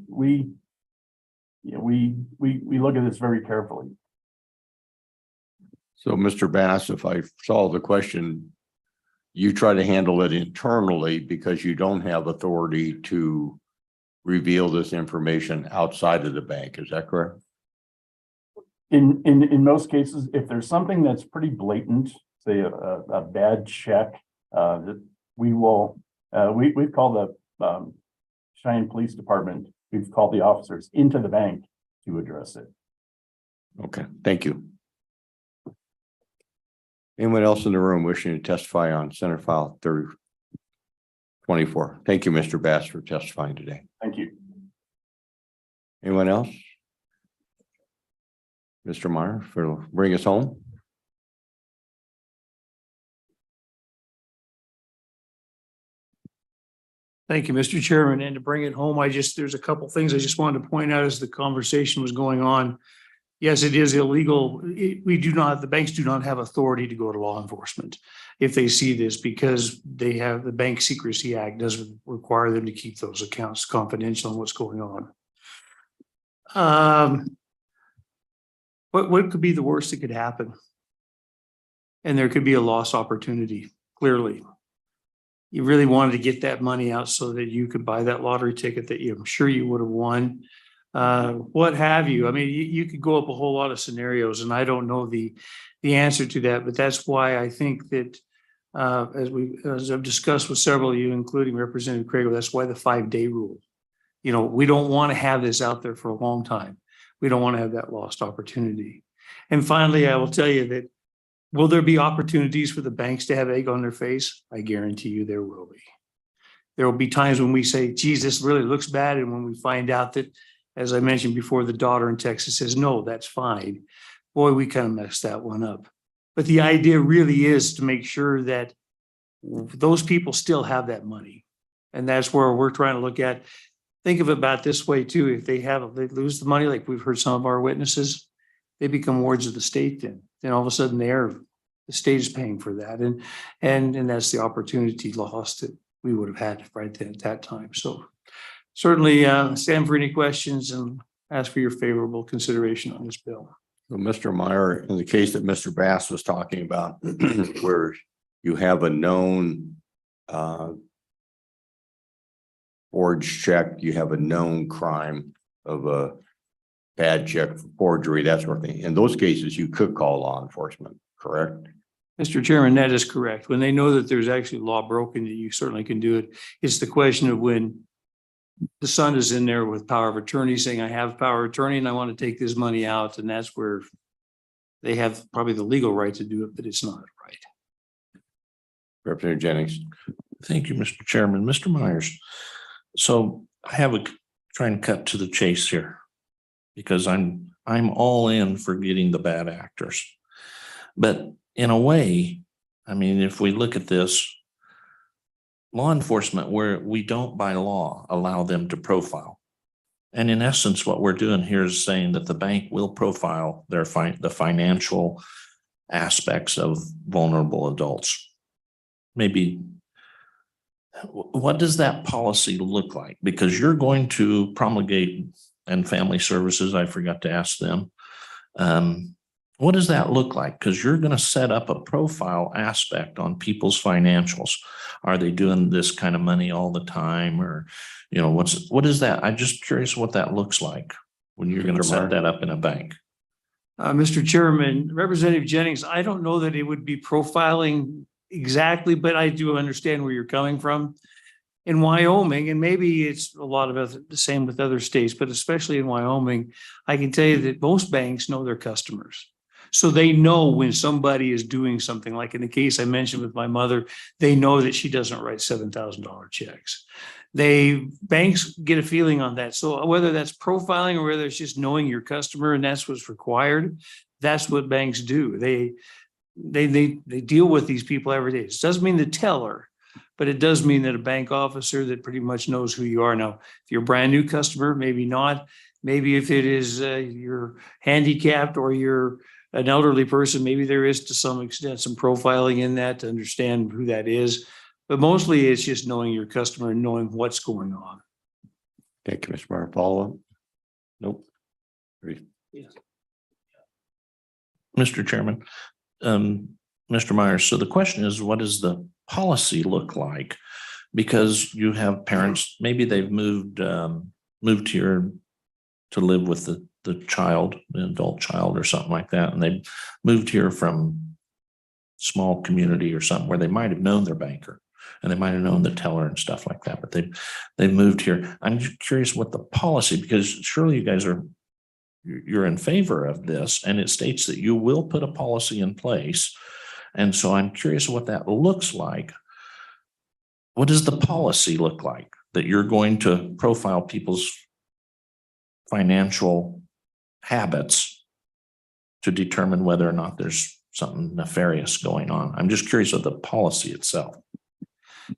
We look at this very carefully. So, Mr. Bass, if I saw the question, you try to handle it internally because you don't have authority to reveal this information outside of the bank. Is that correct? In most cases, if there's something that's pretty blatant, say a bad check, that we will, we've called the Cheyenne Police Department, we've called the officers into the bank to address it. Okay, thank you. Anyone else in the room wishing to testify on Senate File 24? Thank you, Mr. Bass, for testifying today. Thank you. Anyone else? Mr. Meyer, for bring us home. Thank you, Mr. Chairman. And to bring it home, there's a couple things I just wanted to point out as the conversation was going on. Yes, it is illegal. The banks do not have authority to go to law enforcement if they see this, because they have the Bank Secrecy Act doesn't require them to keep those accounts confidential on what's going on. What could be the worst that could happen? And there could be a lost opportunity, clearly. You really wanted to get that money out so that you could buy that lottery ticket that I'm sure you would have won. What have you? I mean, you could go up a whole lot of scenarios, and I don't know the answer to that, but that's why I think that as I've discussed with several of you, including Representative Craig, that's why the 5-day rule. You know, we don't want to have this out there for a long time. We don't want to have that lost opportunity. And finally, I will tell you that, will there be opportunities for the banks to have egg on their face? I guarantee you there will be. There will be times when we say, geez, this really looks bad. And when we find out that, as I mentioned before, the daughter in Texas says, no, that's fine. Boy, we kind of messed that one up. But the idea really is to make sure that those people still have that money. And that's where we're trying to look at. Think of it about this way too. If they lose the money, like we've heard some of our witnesses, they become wards of the state then all of a sudden the state is paying for that. And that's the opportunity lost that we would have had right then at that time. So certainly stand for any questions and ask for your favorable consideration on this bill. So Mr. Meyer, in the case that Mr. Bass was talking about, where you have a known forged check, you have a known crime of a bad check for forgery, that sort of thing. In those cases, you could call law enforcement, correct? Mr. Chairman, that is correct. When they know that there's actually law broken, you certainly can do it. It's the question of when the son is in there with power of attorney saying, I have power of attorney and I want to take this money out. And that's where they have probably the legal right to do it, but it's not right. Representative Jennings. Thank you, Mr. Chairman. Mr. Myers. So I have trying to cut to the chase here, because I'm all in for getting the bad actors. But in a way, I mean, if we look at this, law enforcement, where we don't by law allow them to profile. And in essence, what we're doing here is saying that the bank will profile the financial aspects of vulnerable adults. Maybe, what does that policy look like? Because you're going to promulgate, and family services, I forgot to ask them. What does that look like? Because you're going to set up a profile aspect on people's financials. Are they doing this kind of money all the time? Or, you know, what is that? I'm just curious what that looks like when you're going to set that up in a bank. Mr. Chairman, Representative Jennings, I don't know that it would be profiling exactly, but I do understand where you're coming from. In Wyoming, and maybe it's a lot of the same with other states, but especially in Wyoming, I can tell you that most banks know their customers. So they know when somebody is doing something, like in the case I mentioned with my mother, they know that she doesn't write $7,000 checks. Banks get a feeling on that. So whether that's profiling or whether it's just knowing your customer and that's what's required, that's what banks do. They deal with these people every day. It doesn't mean the teller, but it does mean that a bank officer that pretty much knows who you are. Now, if you're a brand new customer, maybe not. Maybe if it is you're handicapped or you're an elderly person, maybe there is to some extent some profiling in that to understand who that is. But mostly it's just knowing your customer and knowing what's going on. Thank you, Mr. Meyer. Follow up? Nope. Yes. Mr. Chairman, Mr. Myers, so the question is, what does the policy look like? Because you have parents, maybe they've moved here to live with the child, the adult child or something like that, and they moved here from small community or something where they might have known their banker and they might have known the teller and stuff like that, but they've moved here. I'm just curious what the policy, because surely you guys you're in favor of this, and it states that you will put a policy in place. And so I'm curious what that looks like. What does the policy look like that you're going to profile people's financial habits to determine whether or not there's something nefarious going on? I'm just curious of the policy itself.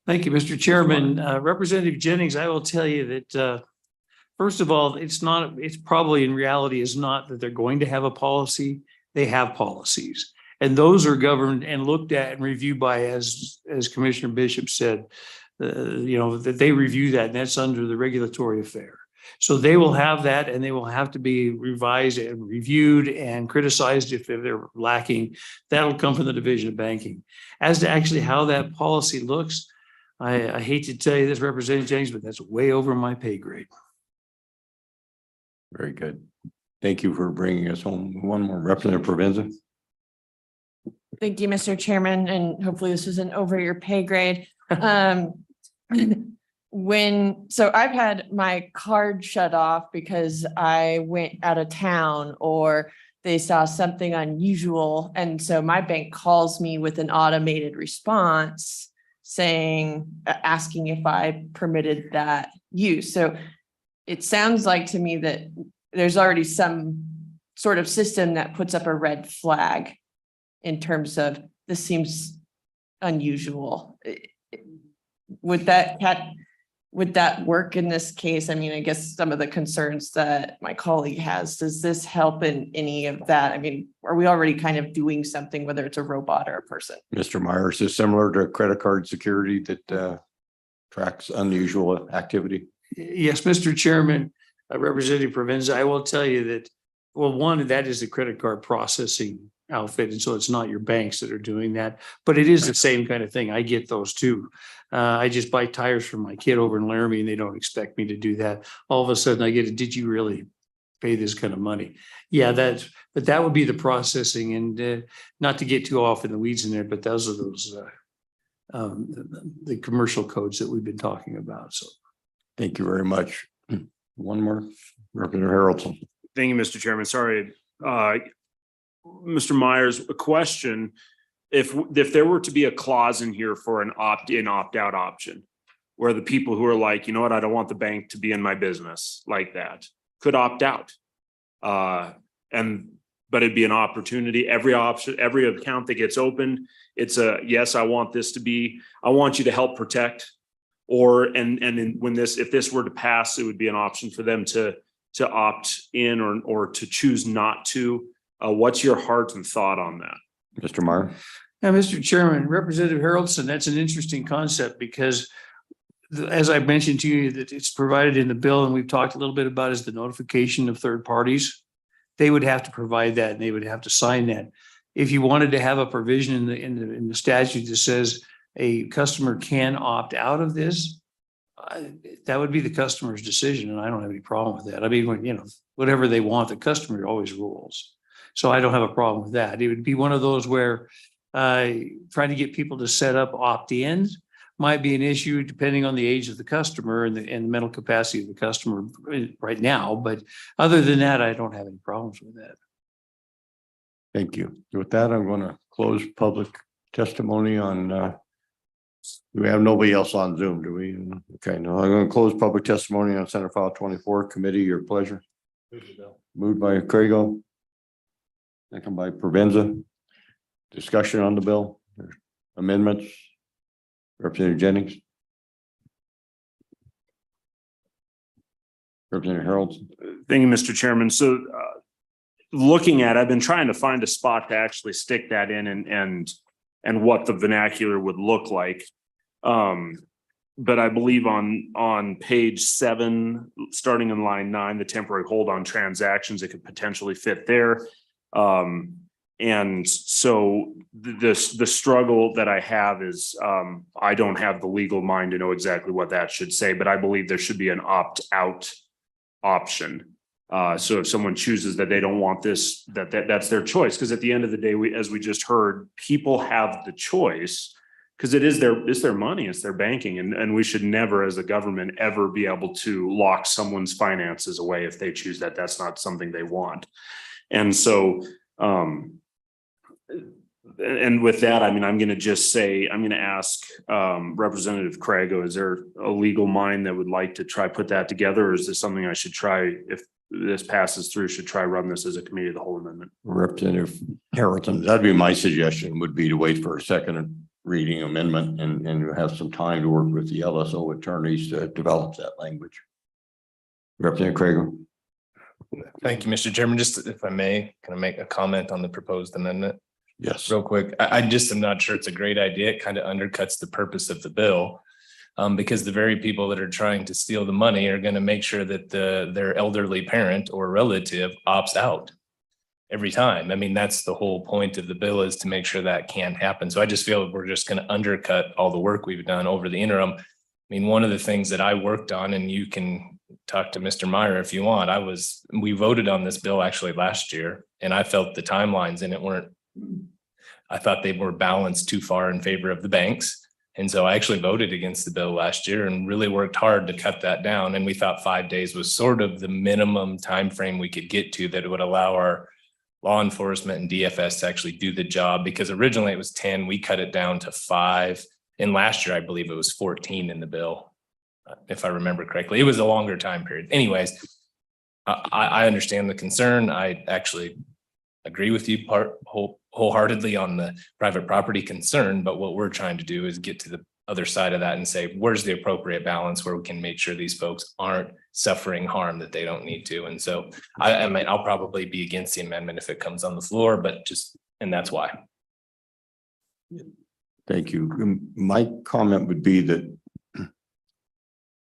Thank you, Mr. Chairman. Representative Jennings, I will tell you that, first of all, it's probably in reality is not that they're going to have a policy. They have policies. And those are governed and looked at and reviewed by, as Commissioner Bishop said, that they review that, and that's under the regulatory affair. So they will have that, and they will have to be revised and reviewed and criticized if they're lacking. That'll come from the Division of Banking. As to actually how that policy looks, I hate to tell you this, Representative James, but that's way over my pay grade. Very good. Thank you for bringing us home. One more, Representative Provenza. Thank you, Mr. Chairman, and hopefully this isn't over your pay grade. So I've had my card shut off because I went out of town or they saw something unusual. And so my bank calls me with an automated response asking if I permitted that use. So it sounds like to me that there's already some sort of system that puts up a red flag in terms of this seems unusual. Would that work in this case? I mean, I guess some of the concerns that my colleague has, does this help in any of that? I mean, are we already kind of doing something, whether it's a robot or a person? Mr. Myers, is similar to credit card security that tracks unusual activity? Yes, Mr. Chairman, Representative Provenza, I will tell you that, well, one, that is a credit card processing outfit. And so it's not your banks that are doing that, but it is the same kind of thing. I get those too. I just buy tires for my kid over in Laramie and they don't expect me to do that. All of a sudden I get it. Did you really pay this kind of money? Yeah, but that would be the processing, and not to get too off in the weeds in there, but those are the commercial codes that we've been talking about. So thank you very much. One more, Representative Haroldson. Thank you, Mr. Chairman. Sorry. Mr. Myers, a question. If there were to be a clause in here for an opt-in, opt-out option, where the people who are like, you know what, I don't want the bank to be in my business like that, could opt out. But it'd be an opportunity. Every account that gets opened, it's a, yes, I want you to help protect. If this were to pass, it would be an option for them to opt in or to choose not to. What's your heart and thought on that? Mr. Meyer. Now, Mr. Chairman, Representative Haroldson, that's an interesting concept because as I mentioned to you, that it's provided in the bill, and we've talked a little bit about is the notification of third parties. They would have to provide that and they would have to sign that. If you wanted to have a provision in the statute that says a customer can opt out of this, that would be the customer's decision, and I don't have any problem with that. I mean, whatever they want, the customer always rules. So I don't have a problem with that. It would be one of those where trying to get people to set up opt-ins might be an issue depending on the age of the customer and the mental capacity of the customer right now. But other than that, I don't have any problems with that. Thank you. With that, I'm going to close public testimony on, we have nobody else on Zoom, do we? Okay, no, I'm going to close public testimony on Senate File 24. Committee, your pleasure. Moved by Craigo. Second by Provenza. Discussion on the bill. Amendments. Representative Jennings. Representative Harold. Thank you, Mr. Chairman. So I've been trying to find a spot to actually stick that in and what the vernacular would look like. But I believe on page 7, starting in line 9, the temporary hold on transactions, it could potentially fit there. And so the struggle that I have is I don't have the legal mind to know exactly what that should say, but I believe there should be an opt-out option. So if someone chooses that they don't want this, that's their choice. Because at the end of the day, as we just heard, people have the choice because it's their money, it's their banking. And we should never, as a government, ever be able to lock someone's finances away if they choose that. That's not something they want. And so, and with that, I mean, I'm going to ask Representative Craigo, is there a legal mind that would like to try put that together? Or is this something I should try this passes through, should try run this as a committee of the whole amendment. Representative Harrington, that'd be my suggestion, would be to wait for a second reading amendment and have some time to work with the LSO attorneys to develop that language. Representative Craig. Thank you, Mr. Chairman. Just if I may, can I make a comment on the proposed amendment Yes. real quick? I just am not sure it's a great idea. It kind of undercuts the purpose of the bill. Because the very people that are trying to steal the money are going to make sure that their elderly parent or relative opts out every time. I mean, that's the whole point of the bill, is to make sure that can't happen. So I just feel we're just going to undercut all the work we've done over the interim. I mean, one of the things that I worked on, and you can talk to Mr. Meyer if you want, we voted on this bill actually last year, and I felt the timelines in it I thought they were balanced too far in favor of the banks. And so I actually voted against the bill last year and really worked hard to cut that down. And we thought 5 days was sort of the minimum time frame we could get to that would allow our law enforcement and DFS to actually do the job, because originally it was 10, we cut it down to 5. And last year, I believe it was 14 in the bill, if I remember correctly. It was a longer time period. Anyways, I understand the concern. I actually agree with you wholeheartedly on the private property concern, but what we're trying to do is get to the other side of that and say, where's the appropriate balance where we can make sure these folks aren't suffering harm that they don't need to. And so I mean, I'll probably be against the amendment if it comes on the floor, but and that's why. Thank you. My comment would be that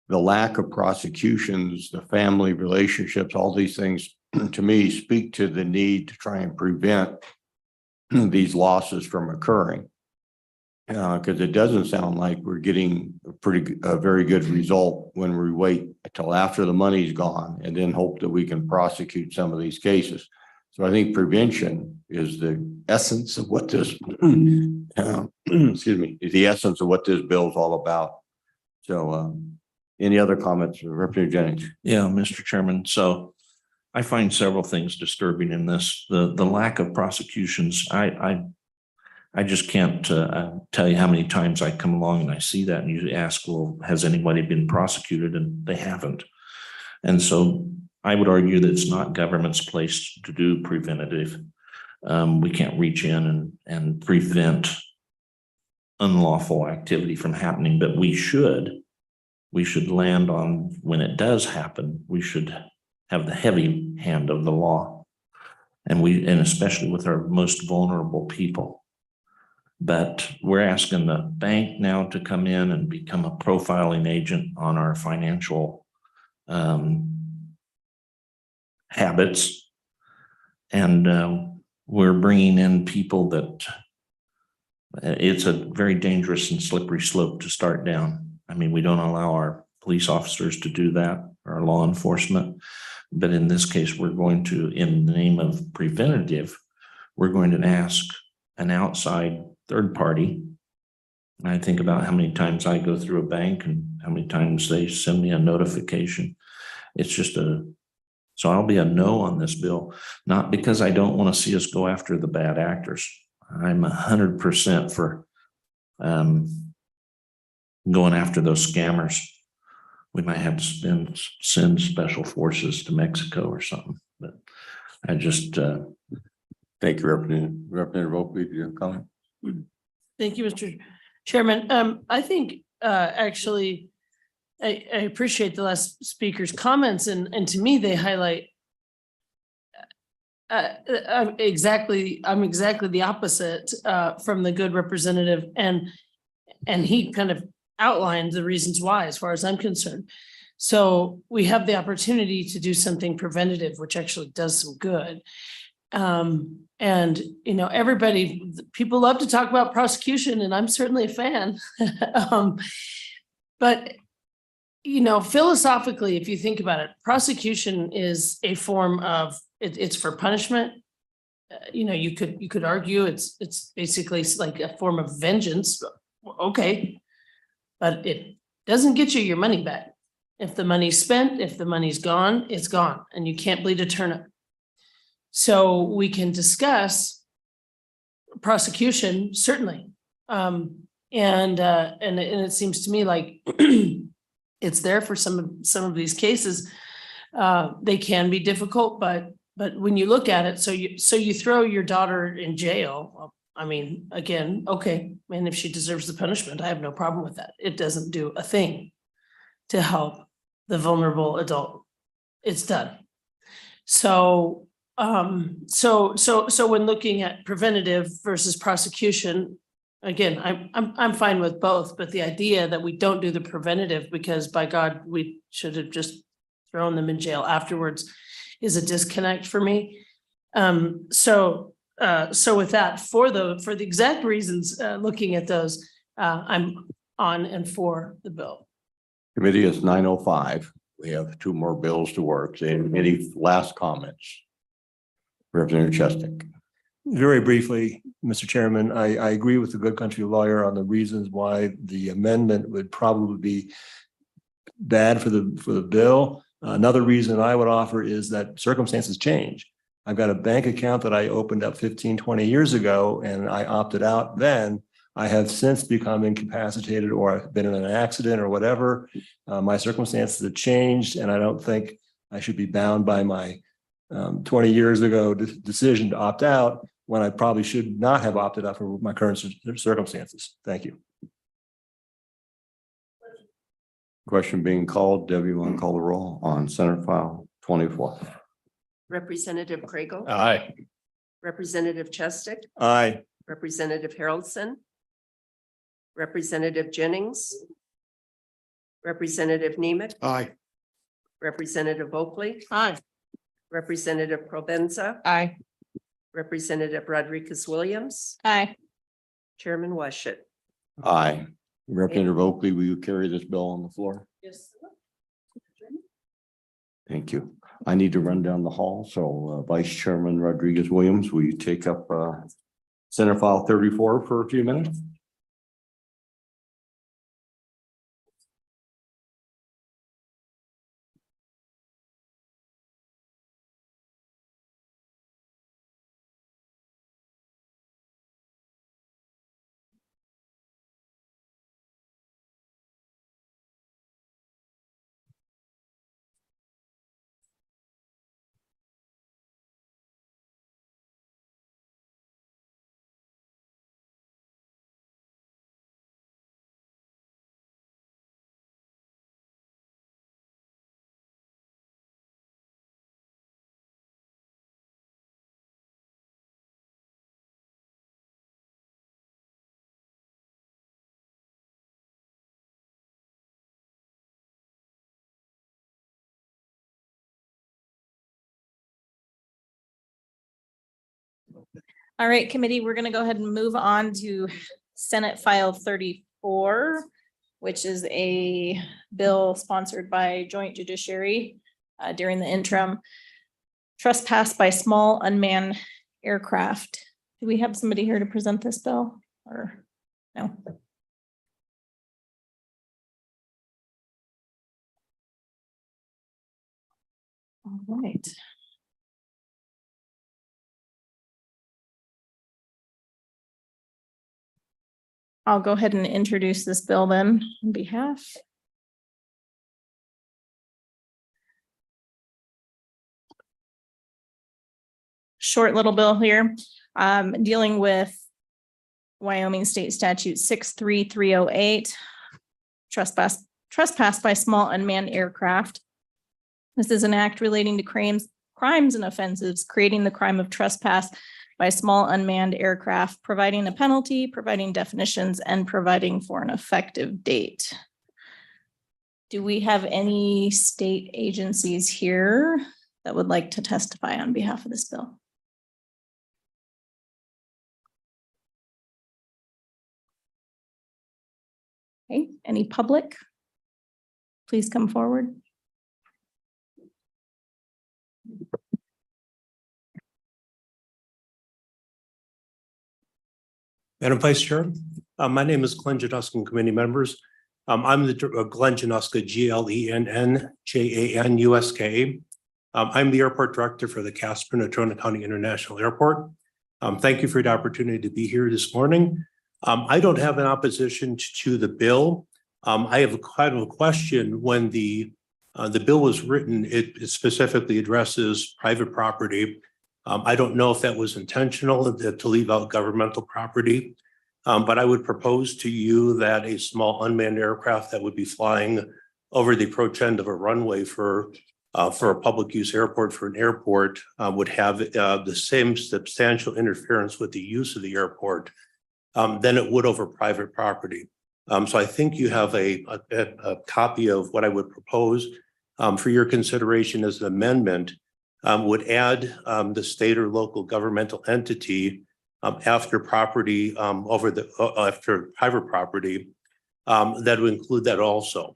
the lack of prosecutions, the family relationships, all these things to me speak to the need to try and prevent these losses from occurring. Because it doesn't sound like we're getting a very good result when we wait until after the money's gone and then hope that we can prosecute some of these cases. So I think prevention is the essence of what this, excuse me, is the essence of what this bill is all about. So any other comments, Representative Jennings? Yeah, Mr. Chairman. So I find several things disturbing in this. The lack of prosecutions. I just can't tell you how many times I come along and I see that, and you ask, well, has anybody been prosecuted? And they haven't. And so I would argue that it's not government's place to do preventative. We can't reach in and prevent unlawful activity from happening, but we should land on, when it does happen, we should have the heavy hand of the law, and especially with our most vulnerable people. But we're asking the bank now to come in and become a profiling agent on our financial habits. And we're bringing in people that it's a very dangerous and slippery slope to start down. I mean, we don't allow our police officers to do that, or law enforcement. But in this case, we're going to, in the name of preventative, we're going to ask an outside third party. And I think about how many times I go through a bank and how many times they send me a notification. It's just so I'll be a no on this bill, not because I don't want to see us go after the bad actors. I'm 100% for going after those scammers. We might have to send special forces to Mexico or something, but I just thank you, Representative Oakley. Do you have a comment? Thank you, Mr. Chairman. I think actually I appreciate the last speaker's comments, and to me they highlight I'm exactly the opposite from the good representative, and he kind of outlined the reasons why, as far as I'm concerned. So we have the opportunity to do something preventative, which actually does some good. And you know, people love to talk about prosecution, and I'm certainly a fan. But you know, philosophically, if you think about it, prosecution is a form of it's for punishment. You know, you could argue it's basically like a form of vengeance. Okay, but it doesn't get you your money back. If the money's spent, if the money's gone, it's gone, and you can't bleed a turnip. So we can discuss prosecution, certainly. And it seems to me like it's there for some of these cases. They can be difficult, but when you look at it, so you throw your daughter in jail. I mean, again, okay, and if she deserves the punishment, I have no problem with that. It doesn't do a thing to help the vulnerable adult. It's done. So when looking at preventative versus prosecution, again, I'm fine with both, but the idea that we don't do the preventative because by God, we should have just thrown them in jail afterwards is a disconnect for me. So with that, for the exact reasons, looking at those, I'm on and for the bill. Committee is 9:05. We have two more bills to work. Any last comments? Representative Chesnick. Very briefly, Mr. Chairman, I agree with the good country lawyer on the reasons why the amendment would probably be bad for the bill. Another reason I would offer is that circumstances change. I've got a bank account that I opened up 15, 20 years ago, and I opted out then. I have since become incapacitated or I've been in an accident or whatever. My circumstances have changed, and I don't think I should be bound by my 20 years ago decision to opt out when I probably should not have opted out for my current circumstances. Thank you. Question being called. Debbie, you want to call the roll on Senate File 24? Representative Cragel. Aye. Representative Chestick. Aye. Representative Haroldson. Representative Jennings. Representative Nemeth. Aye. Representative Oakley. Aye. Representative Provenza. Aye. Representative Rodriguez Williams. Aye. Chairman Washut. Aye. Representative Oakley, will you carry this bill on the floor? Yes. Thank you. I need to run down the hall. So Vice Chairman Rodriguez Williams, will you take up Senate File 34 for a few minutes? All right, committee, we're gonna go ahead and move on to Senate File 34, which is a bill sponsored by Joint Judiciary during the interim. Trespass by small unmanned aircraft. Do we have somebody here to present this bill or no? All right. I'll go ahead and introduce this bill then on behalf. Short little bill here, dealing with Wyoming State Statute 63308, trespass by small unmanned aircraft. This is an act relating to crimes and offenses, creating the crime of trespass by small unmanned aircraft, providing a penalty, providing definitions, and providing for an effective date. Do we have any state agencies here that would like to testify on behalf of this bill? Okay, any public? Please come forward. Madam Vice Chair, my name is Glenn Januska, committee members. I'm the Glenn Januska, GLENNJANUSK. I'm the airport director for the Casper Natrona County International Airport. Thank you for the opportunity to be here this morning. I don't have an opposition to the bill. I have kind of a question when the The bill was written, it specifically addresses private property. I don't know if that was intentional to leave out governmental property. But I would propose to you that a small unmanned aircraft that would be flying over the approach end of a runway for a public use airport, for an airport, would have the same substantial interference with the use of the airport than it would over private property. So I think you have a copy of what I would propose for your consideration as an amendment, would add the state or local governmental entity after property after private property, that would include that also.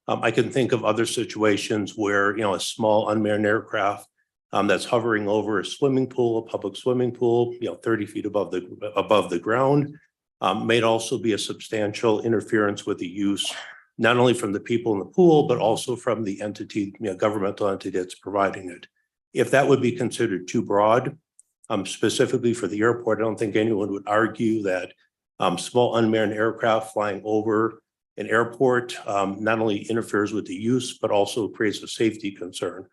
I can think of other situations where, a small unmanned aircraft that's hovering over a swimming pool, a public swimming pool, 30 feet above the ground, may also be a substantial interference with the use, not only from the people in the pool, but also from the entity, governmental entity that's providing it. If that would be considered too broad, specifically for the airport, I don't think anyone would argue that small unmanned aircraft flying over an airport not only interferes with the use, but also creates a safety concern.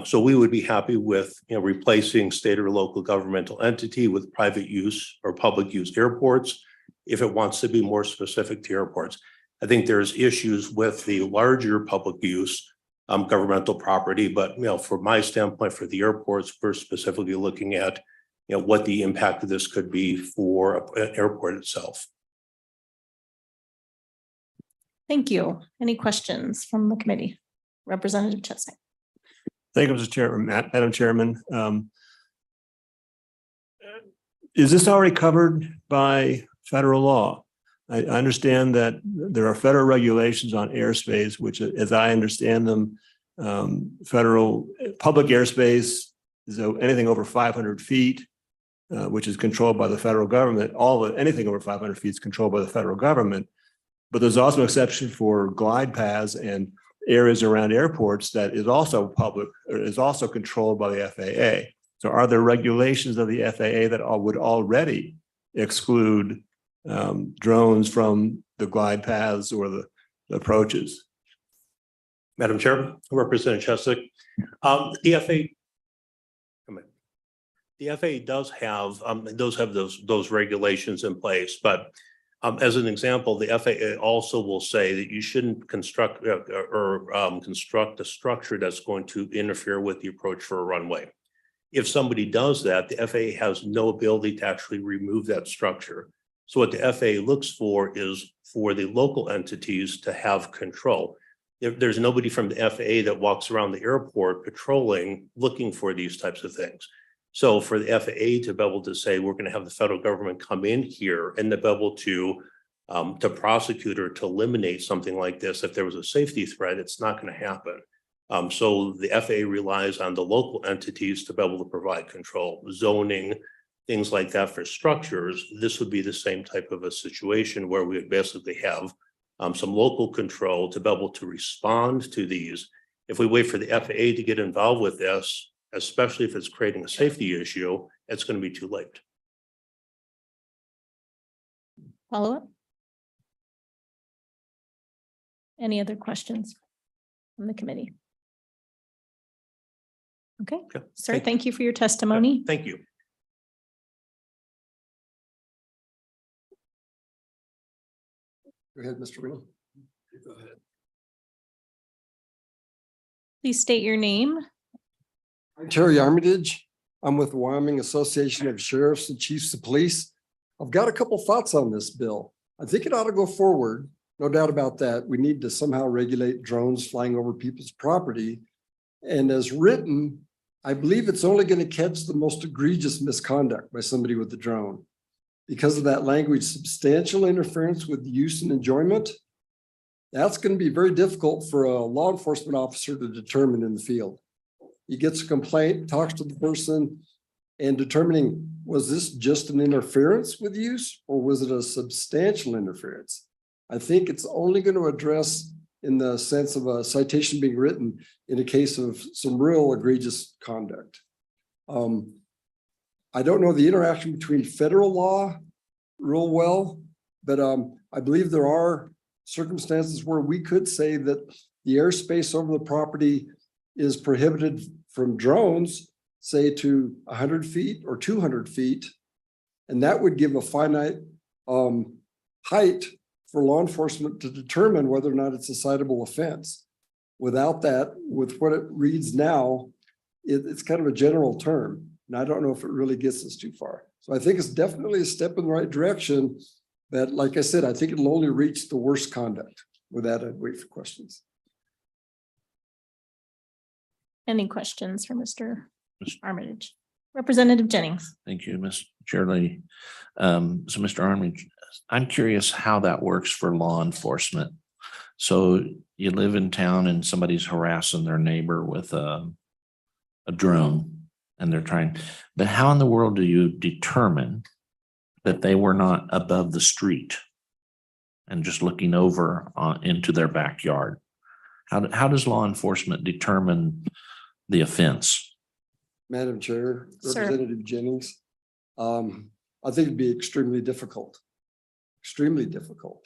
So we would be happy with replacing state or local governmental entity with private use or public use airports if it wants to be more specific to airports. I think there's issues with the larger public use governmental property, but from my standpoint for the airports, we're specifically looking at what the impact of this could be for an airport itself. Thank you. Any questions from the committee? Representative Chesney. Thank you, Mr. Chairman, Madam Chairman. Is this already covered by federal law? I understand that there are federal regulations on airspace, which, as I understand them, federal public airspace is anything over 500 feet, which is controlled by the federal government. Anything over 500 feet is controlled by the federal government. But there's also an exception for glide paths and areas around airports that is also public, or is also controlled by the FAA. So are there regulations of the FAA that would already exclude drones from the glide paths or the approaches? Madam Chair, Representative Cheswick, the FAA does have those regulations in place, but as an example, the FAA also will say that you shouldn't construct construct a structure that's going to interfere with the approach for a runway. If somebody does that, the FAA has no ability to actually remove that structure. So what the FAA looks for is for the local entities to have control. If there's nobody from the FAA that walks around the airport patrolling, looking for these types of things. So for the FAA to be able to say, we're going to have the federal government come in here and to be able to prosecute or to eliminate something like this, if there was a safety threat, it's not going to happen. So the FAA relies on the local entities to be able to provide control, zoning, things like that for structures. This would be the same type of a situation where we would basically have some local control to be able to respond to these. If we wait for the FAA to get involved with this, especially if it's creating a safety issue, it's going to be too late. Follow up? Any other questions from the committee? Okay, sir, thank you for your testimony. Thank you. Go ahead, Mr. Winnie. Go ahead. Please state your name. I'm Terry Armitage. I'm with the Wyoming Association of Sheriffs and Chiefs of Police. I've got a couple thoughts on this bill. I think it ought to go forward. No doubt about that. We need to somehow regulate drones flying over people's property. And as written, I believe it's only going to catch the most egregious misconduct by somebody with a drone. Because of that language, substantial interference with use and enjoyment, that's going to be very difficult for a law enforcement officer to determine in the field. He gets a complaint, talks to the person, and determining, was this just an interference with use or was it a substantial interference? I think it's only going to address in the sense of a citation being written in a case of some real egregious conduct. I don't know the interaction between federal law real well, but I believe there are circumstances where we could say that the airspace over the property is prohibited from drones, say to 100 feet or 200 feet. And that would give a finite height for law enforcement to determine whether or not it's a citable offense. Without that, with what it reads now, it's kind of a general term. And I don't know if it really gets us too far. So I think it's definitely a step in the right direction. But like I said, I think it'll only reach the worst conduct. With that, I'd wait for questions. Any questions for Mr. Armitage? Representative Jennings. Thank you, Ms. Chair Lady. So Mr. Armitage, I'm curious how that works for law enforcement. So you live in town and somebody's harassing their neighbor with a drone and they're trying, but how in the world do you determine that they were not above the street and just looking over into their backyard? How does law enforcement determine the offense? Madam Chair, Sir. Representative Jennings, I think it'd be extremely difficult. Extremely difficult.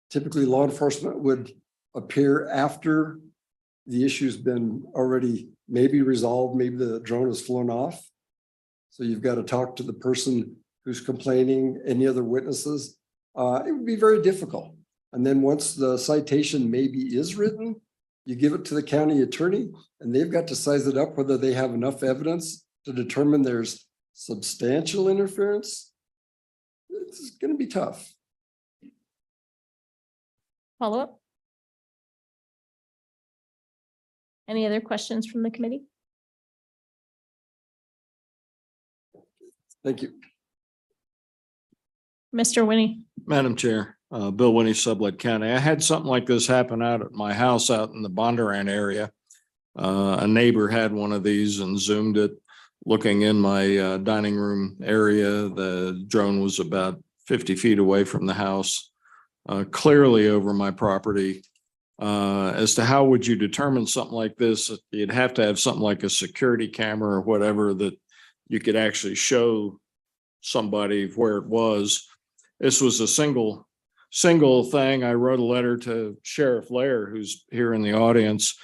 Typically, law enforcement would appear after the issue's been already maybe resolved, maybe the drone has flown off. So you've got to talk to the person who's complaining, any other witnesses. It would be very difficult. And then once the citation maybe is written, you give it to the county attorney and they've got to size it up whether they have enough evidence to determine there's substantial interference. It's going to be tough. Follow up? Any other questions from the committee? Thank you. Mr. Winnie. Madam Chair, Bill Winnie, Sublette County. I had something like this happen out at my house out in the Bondurant area. A neighbor had one of these and zoomed it, looking in my dining room area. The drone was about 50 feet away from the house, clearly over my property. As to how would you determine something like this, you'd have to have something like a security camera or whatever that you could actually show somebody where it was. This was a single thing. I wrote a letter to Sheriff Lair, who's here in the audience,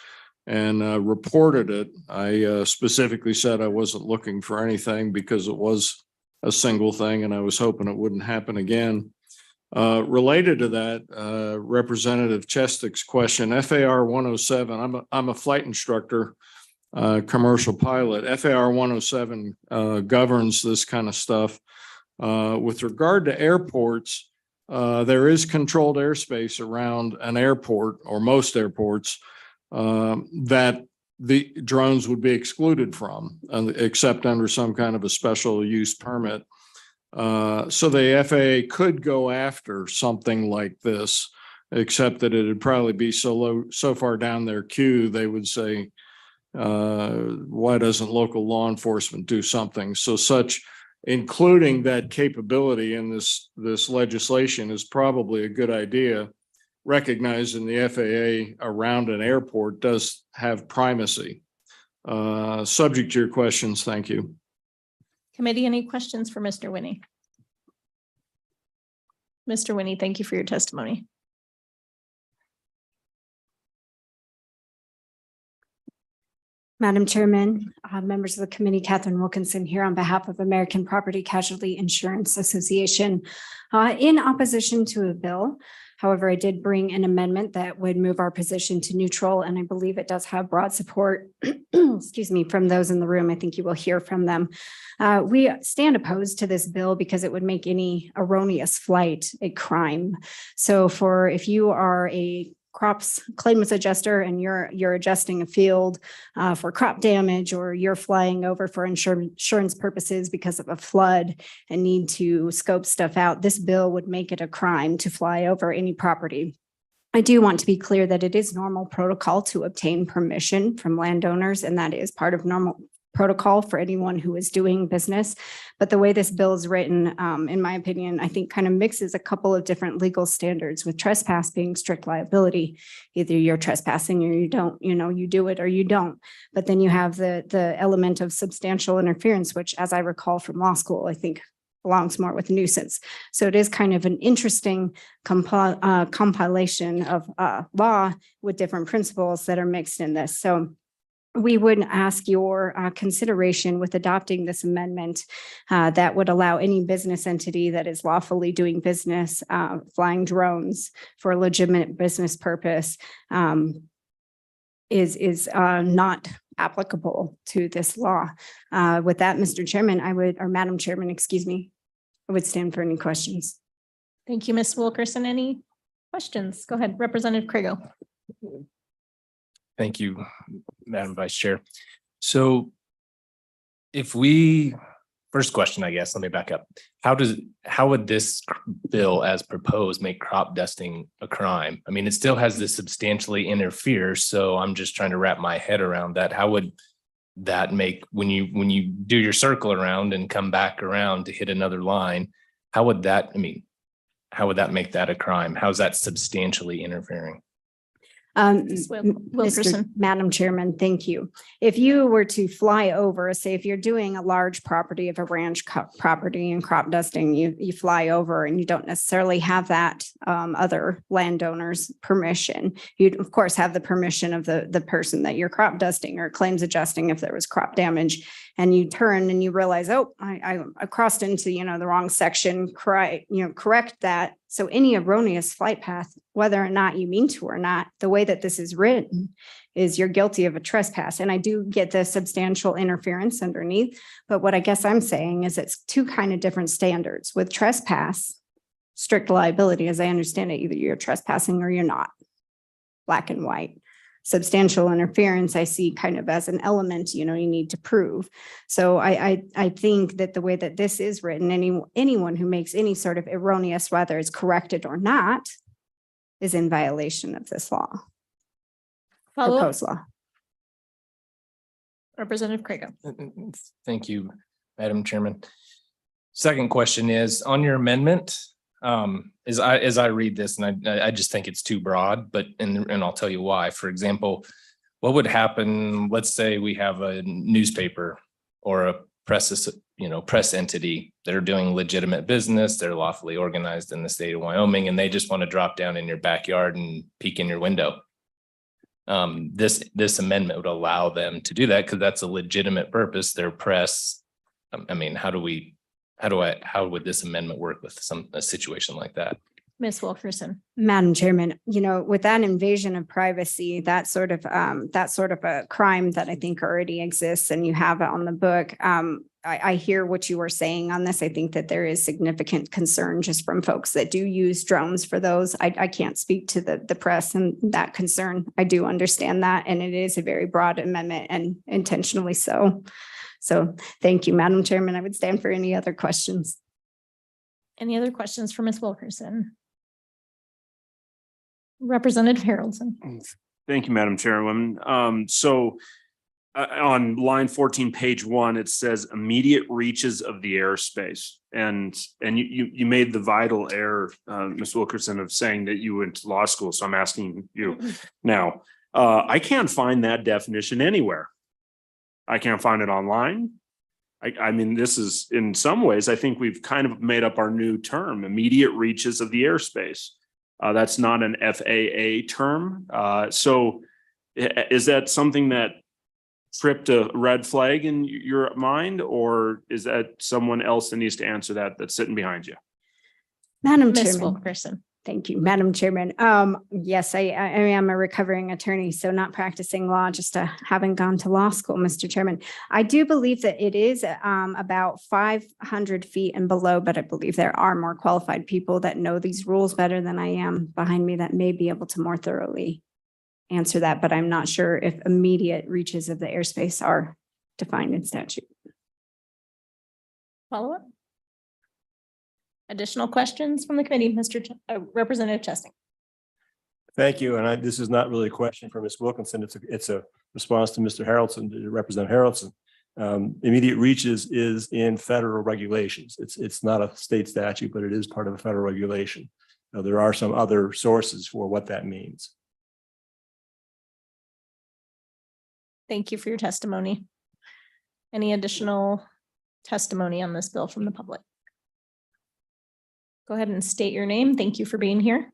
and reported it. I specifically said I wasn't looking for anything because it was a single thing and I was hoping it wouldn't happen again. Related to that, Representative Chestic's question, FAR 107, I'm a flight instructor, commercial pilot. FAR 107 governs this kind of stuff. With regard to airports, there is controlled airspace around an airport or most airports that the drones would be excluded from, except under some kind of a special use permit. So the FAA could go after something like this, except that it'd probably be so far down their queue, they would say, why doesn't local law enforcement do something? So such, including that capability in this legislation is probably a good idea, recognizing the FAA around an airport does have primacy. Subject to your questions, thank you. Committee, any questions for Mr. Winnie? Mr. Winnie, thank you for your testimony. Madam Chairman, members of the committee, Catherine Wilkinson here on behalf of American Property Casualty Insurance Association. In opposition to a bill, however, I did bring an amendment that would move our position to neutral, and I believe it does have broad support, excuse me, from those in the room. I think you will hear from them. We stand opposed to this bill because it would make any erroneous flight a crime. So if you are a crops claimants adjuster and you're adjusting a field for crop damage, or you're flying over for insurance purposes because of a flood and need to scope stuff out, this bill would make it a crime to fly over any property. I do want to be clear that it is normal protocol to obtain permission from landowners, and that is part of normal protocol for anyone who is doing business. But the way this bill is written, in my opinion, I think kind of mixes a couple of different legal standards, with trespass being strict liability. Either you're trespassing or you don't, you do it or you don't. But then you have the element of substantial interference, which, as I recall from law school, I think belongs more with nuisance. So it is kind of an interesting compilation of law with different principles that are mixed in this. So we would ask your consideration with adopting this amendment that would allow any business entity that is lawfully doing business, flying drones for a legitimate business purpose, is not applicable to this law. With that, Mr. Chairman, or Madam Chairman, excuse me, I would stand for any questions. Thank you, Ms. Wilkerson. Any questions? Go ahead, Representative Krigo. Thank you, Madam Vice Chair. So first question, I guess, let me back up. How would this bill as proposed make crop dusting a crime? I mean, it still has this substantially interfere, so I'm just trying to wrap my head around that. How would that make, when you do your circle around and come back around to hit another line, how would that make that a crime? How's that substantially interfering? Madam Chairman, thank you. If you were to fly over, say if you're doing a large property of a ranch property and crop dusting, you fly over and you don't necessarily have that other landowner's permission. You'd of course have the permission of the person that you're crop dusting or claims adjusting if there was crop damage, and you turn and you realize, oh, I crossed into, the wrong section, correct that. So any erroneous flight path, whether or not you mean to or not, the way that this is written is you're guilty of a trespass. And I do get the substantial interference underneath, but what I guess I'm saying is it's two kind of different standards. With trespass, strict liability, as I understand it, either you're trespassing or you're not, black and white. Substantial interference, I see kind of as an element, you need to prove. So I think that the way that this is written, anyone who makes any sort of erroneous, whether it's corrected or not, is in violation of this law. Proposed law. Representative Krigo. Thank you, Madam Chairman. Second question is on your amendment. As I read this, and I just think it's too broad, and I'll tell you why. For example, what would happen? Let's say we have a newspaper or a press entity that are doing legitimate business. They're lawfully organized in the state of Wyoming, and they just want to drop down in your backyard and peek in your window. This amendment would allow them to do that because that's a legitimate purpose. Their press. I mean, how would this amendment work with a situation like that? Ms. Wilkerson. Madam Chairman, with that invasion of privacy, that sort of a crime that I think already exists and you have it on the book. I hear what you were saying on this. I think that there is significant concern just from folks that do use drones for those. I can't speak to the press and that concern. I do understand that. And it is a very broad amendment and intentionally so. So thank you, Madam Chairman. I would stand for any other questions. Any other questions for Ms. Wilkerson? Representative Haroldson. Thank you, Madam Chairwoman. On line 14, page 1, it says immediate reaches of the airspace. And you made the vital error, Ms. Wilkerson, of saying that you went to law school. So I'm asking you now, I can't find that definition anywhere. I can't find it online. I mean, this is in some ways, I think we've kind of made up our new term, immediate reaches of the airspace. That's not an FAA term. So is that something that tripped a red flag in your mind, or is that someone else that needs to answer that's sitting behind you? Madam Ms. Chairman. Wilkerson. Thank you, Madam Chairman. Yes, I am a recovering attorney, so not practicing law, just having gone to law school, Mr. Chairman. I do believe that it is about 500 feet and below, but I believe there are more qualified people that know these rules better than I am behind me that may be able to more thoroughly answer that, but I'm not sure if immediate reaches of the airspace are defined in statute. Follow up? Additional questions from the committee, Representative Chesting. Thank you. And this is not really a question for Ms. Wilkinson. It's a response to Mr. Haroldson, to Representative Haroldson. Immediate reaches is in federal regulations. It's not a state statute, but it is part of a federal regulation. Now, there are some other sources for what that means. Thank you for your testimony. Any additional testimony on this bill from the public? Go ahead and state your name. Thank you for being here.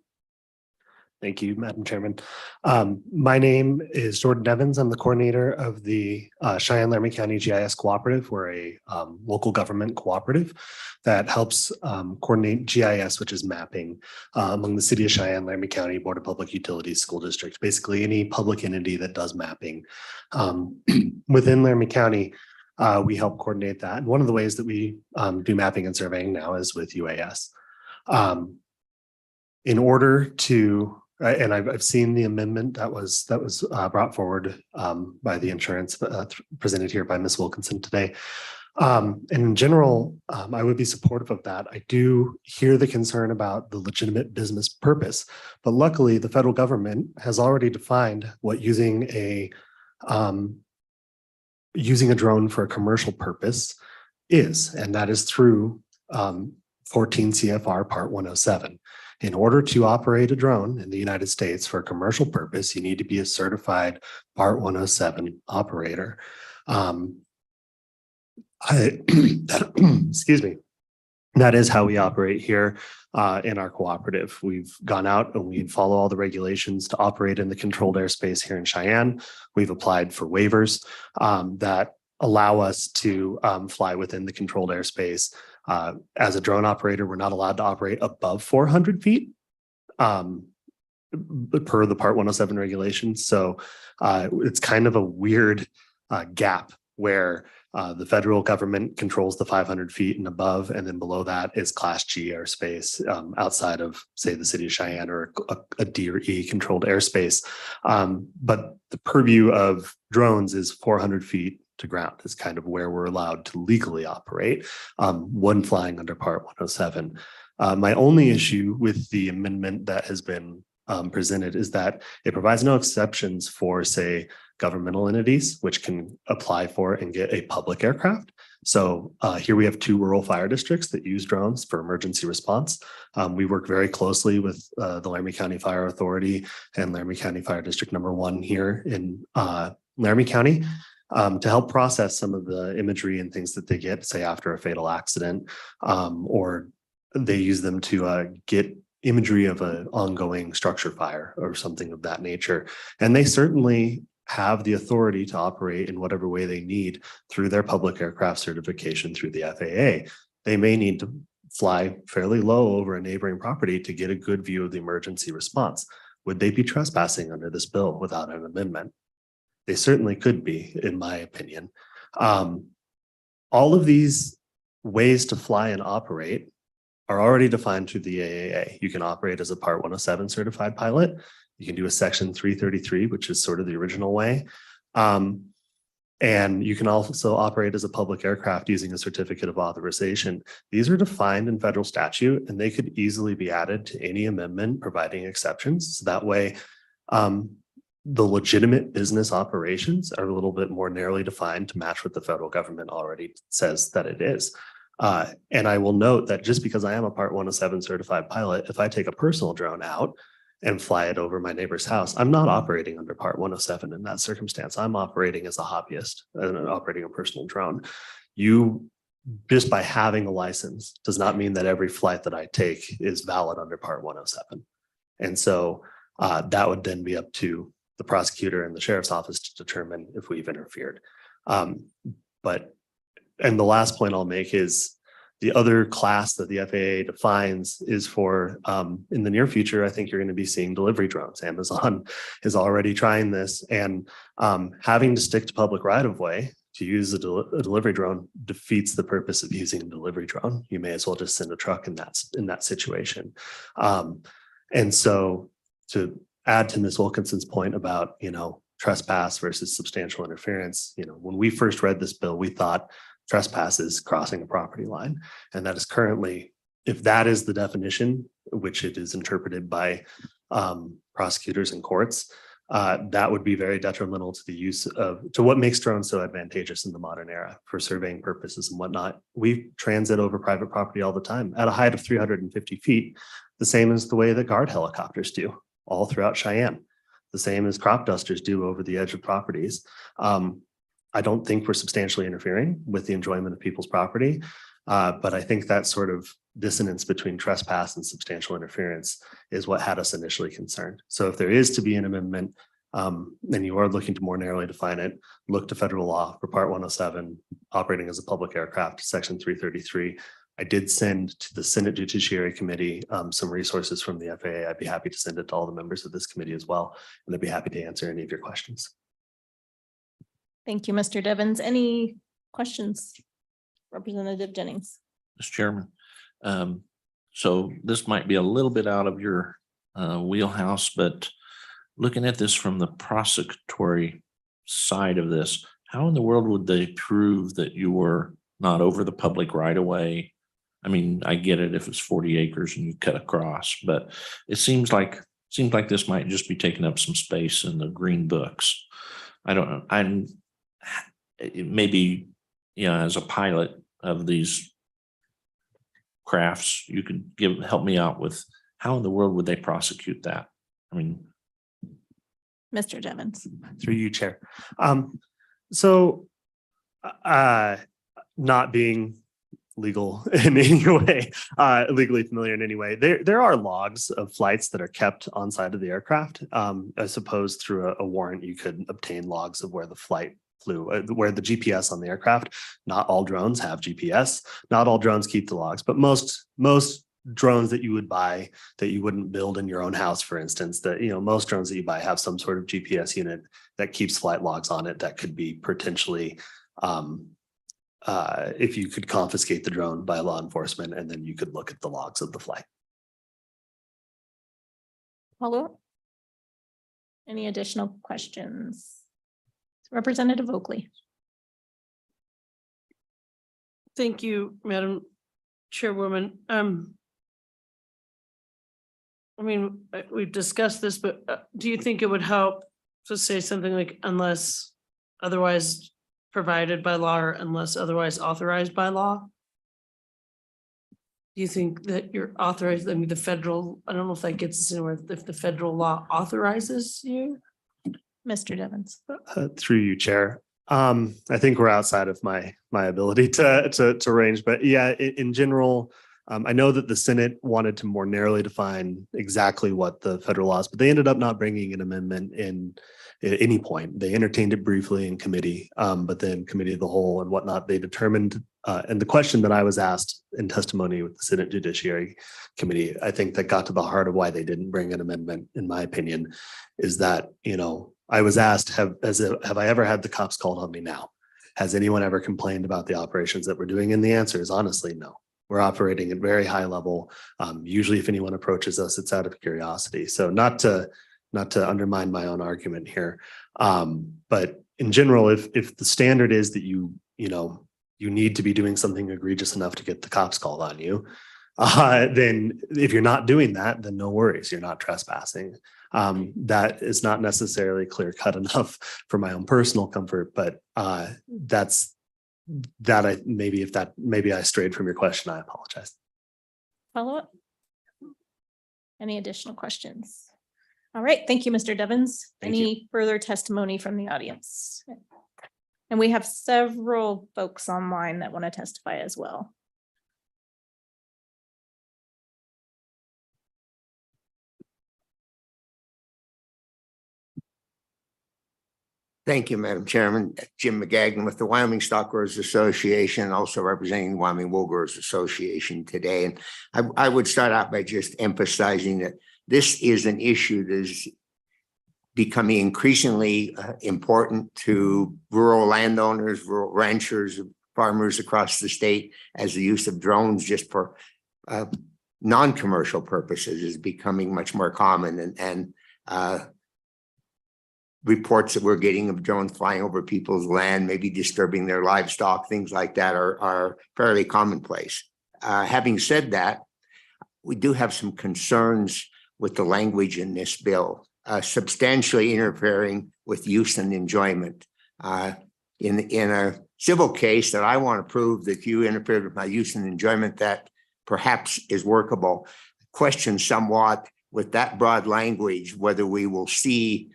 Thank you, Madam Chairman. My name is Jordan Evans. I'm the coordinator of the Cheyenne-Laramie County GIS Cooperative. We're a local government cooperative that helps coordinate GIS, which is mapping among the City of Cheyenne, Laramie County Board of Public Utilities School District, basically any public entity that does mapping. Within Laramie County, we help coordinate that. And one of the ways that we do mapping and surveying now is with UAS. In order to and I've seen the amendment that was brought forward by the insurance presented here by Ms. Wilkinson today. And in general, I would be supportive of that. I do hear the concern about the legitimate business purpose, but luckily the federal government has already defined what using a drone for a commercial purpose is, and that is through 14 CFR Part 107. In order to operate a drone in the United States for a commercial purpose, you need to be a certified Part 107 operator. Excuse me. That is how we operate here in our cooperative. We've gone out and we follow all the regulations to operate in the controlled airspace here in Cheyenne. We've applied for waivers that allow us to fly within the controlled airspace. As a drone operator, we're not allowed to operate above 400 feet per the Part 107 regulations. So it's kind of a weird gap where the federal government controls the 500 feet and above, and then below that is Class G airspace outside of, say, the City of Cheyenne or a D or E controlled airspace. But the purview of drones is 400 feet to ground is kind of where we're allowed to legally operate, one flying under Part 107. My only issue with the amendment that has been presented is that it provides no exceptions for, say, governmental entities, which can apply for and get a public aircraft. So here we have 2 rural fire districts that use drones for emergency response. We work very closely with the Laramie County Fire Authority and Laramie County Fire District number 1 here in Laramie County. To help process some of the imagery and things that they get, say, after a fatal accident, or they use them to get imagery of an ongoing structure fire or something of that nature. And they certainly have the authority to operate in whatever way they need through their public aircraft certification through the FAA. They may need to fly fairly low over a neighboring property to get a good view of the emergency response. Would they be trespassing under this bill without an amendment? They certainly could be, in my opinion. All of these ways to fly and operate are already defined through the AAA. You can operate as a Part 107 certified pilot. You can do a Section 333, which is sort of the original way. And you can also operate as a public aircraft using a certificate of authorization. These are defined in federal statute, and they could easily be added to any amendment providing exceptions. So that way, the legitimate business operations are a little bit more narrowly defined to match what the federal government already says that it is. And I will note that just because I am a Part 107 certified pilot, if I take a personal drone out and fly it over my neighbor's house, I'm not operating under Part 107 in that circumstance. I'm operating as a hobbyist and operating a personal drone. You, just by having a license, does not mean that every flight that I take is valid under Part 107. And so that would then be up to the prosecutor and the sheriff's office to determine if we've interfered. And the last point I'll make is the other class that the FAA defines is for, in the near future, I think you're going to be seeing delivery drones. Amazon is already trying this, and having to stick to public right of way to use a delivery drone defeats the purpose of using a delivery drone. You may as well just send a truck in that situation. And so to add to Ms. Wilkinson's point about, trespass versus substantial interference, when we first read this bill, we thought trespass is crossing a property line. And that is currently, if that is the definition, which it is interpreted by prosecutors and courts, that would be very detrimental to the use to what makes drones so advantageous in the modern era for surveying purposes and whatnot. We transit over private property all the time at a height of 350 feet, the same as the way that guard helicopters do all throughout Cheyenne, the same as crop dusters do over the edge of properties. I don't think we're substantially interfering with the enjoyment of people's property. But I think that sort of dissonance between trespass and substantial interference is what had us initially concerned. So if there is to be an amendment, and you are looking to more narrowly define it, look to federal law for Part 107, operating as a public aircraft, Section 333. I did send to the Senate Judiciary Committee some resources from the FAA. I'd be happy to send it to all the members of this committee as well, and I'd be happy to answer any of your questions. Thank you, Mr. Devens. Any questions? Representative Jennings. Mr. Chairman. So this might be a little bit out of your wheelhouse, but looking at this from the prosecutory side of this, how in the world would they prove that you were not over the public right of way? I mean, I get it if it's 40 acres and you cut across, but it seems like this might just be taking up some space in the green books. I don't know. Maybe, you know, as a pilot of these crafts, you could help me out with how in the world would they prosecute that? I mean, Mr. Devens. Through you, Chair. Not being legal in any way, legally familiar in any way, there are logs of flights that are kept on side of the aircraft. I suppose through a warrant, you could obtain logs of where the flight flew, where the GPS on the aircraft. Not all drones have GPS. Not all drones keep the logs, but most drones that you would buy that you wouldn't build in your own house, for instance, that, you know, most drones that you buy have some sort of GPS unit that keeps flight logs on it that could be potentially, if you could confiscate the drone by law enforcement, and then you could look at the logs of the flight. Follow-up? Any additional questions? Representative Oakley. Thank you, Madam Chairwoman. I mean, we've discussed this, but do you think it would help to say something like unless otherwise provided by law or unless otherwise authorized by law? Do you think that you're authorized, I mean, the federal, I don't know if that gets us anywhere, if the federal law authorizes you? Mr. Devens. Through you, Chair. I think we're outside of my ability to range, but yeah, in general, I know that the Senate wanted to more narrowly define exactly what the federal laws, but they ended up not bringing an amendment in at any point. They entertained it briefly in committee, but then committee of the whole and whatnot, they determined, and the question that I was asked in testimony with the Senate Judiciary Committee, I think that got to the heart of why they didn't bring an amendment, in my opinion, is that, you know, I was asked, have I ever had the cops called on me now? Has anyone ever complained about the operations that we're doing? And the answer is honestly, no. We're operating at very high level. Usually if anyone approaches us, it's out of curiosity. So not to undermine my own argument here. But in general, if the standard is that you need to be doing something egregious enough to get the cops called on you, then if you're not doing that, then no worries, you're not trespassing. That is not necessarily clear cut enough for my own personal comfort, but maybe I strayed from your question. I apologize. Follow up? Any additional questions? All right, thank you, Mr. Devens. Any further testimony from the audience? And we have several folks online that want to testify as well. Thank you, Madam Chairman. Jim McGagnon with the Wyoming Stockgrowers Association, also representing the Wyoming Wool Growers Association today. And I would start out by just emphasizing that this is an issue that is becoming increasingly important to rural landowners, rural ranchers, farmers across the state, as the use of drones just for non-commercial purposes is becoming much more common, and reports that we're getting of drones flying over people's land, maybe disturbing their livestock, things like that are fairly commonplace. Having said that, we do have some concerns with the language in this bill, substantially interfering with use and enjoyment. In a civil case that I want to prove that you interfered with my use and enjoyment, that perhaps is workable. Question somewhat with that broad language, whether we will see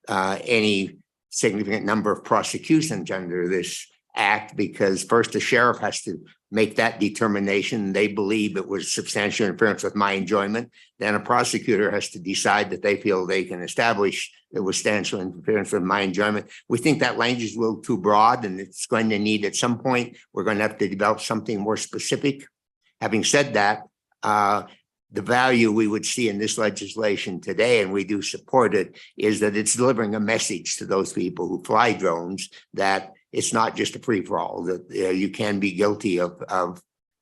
any significant number of prosecutions under this act because first the sheriff has to make that determination. They believe it was substantial interference with my enjoyment. Then a prosecutor has to decide that they feel they can establish it was substantial interference with my enjoyment. We think that language is a little too broad and it's going to need at some point, we're going to have to develop something more specific. Having said that, the value we would see in this legislation today, and we do support it, is that it's delivering a message to those people who fly drones that it's not just a free-for-all, that you can be guilty of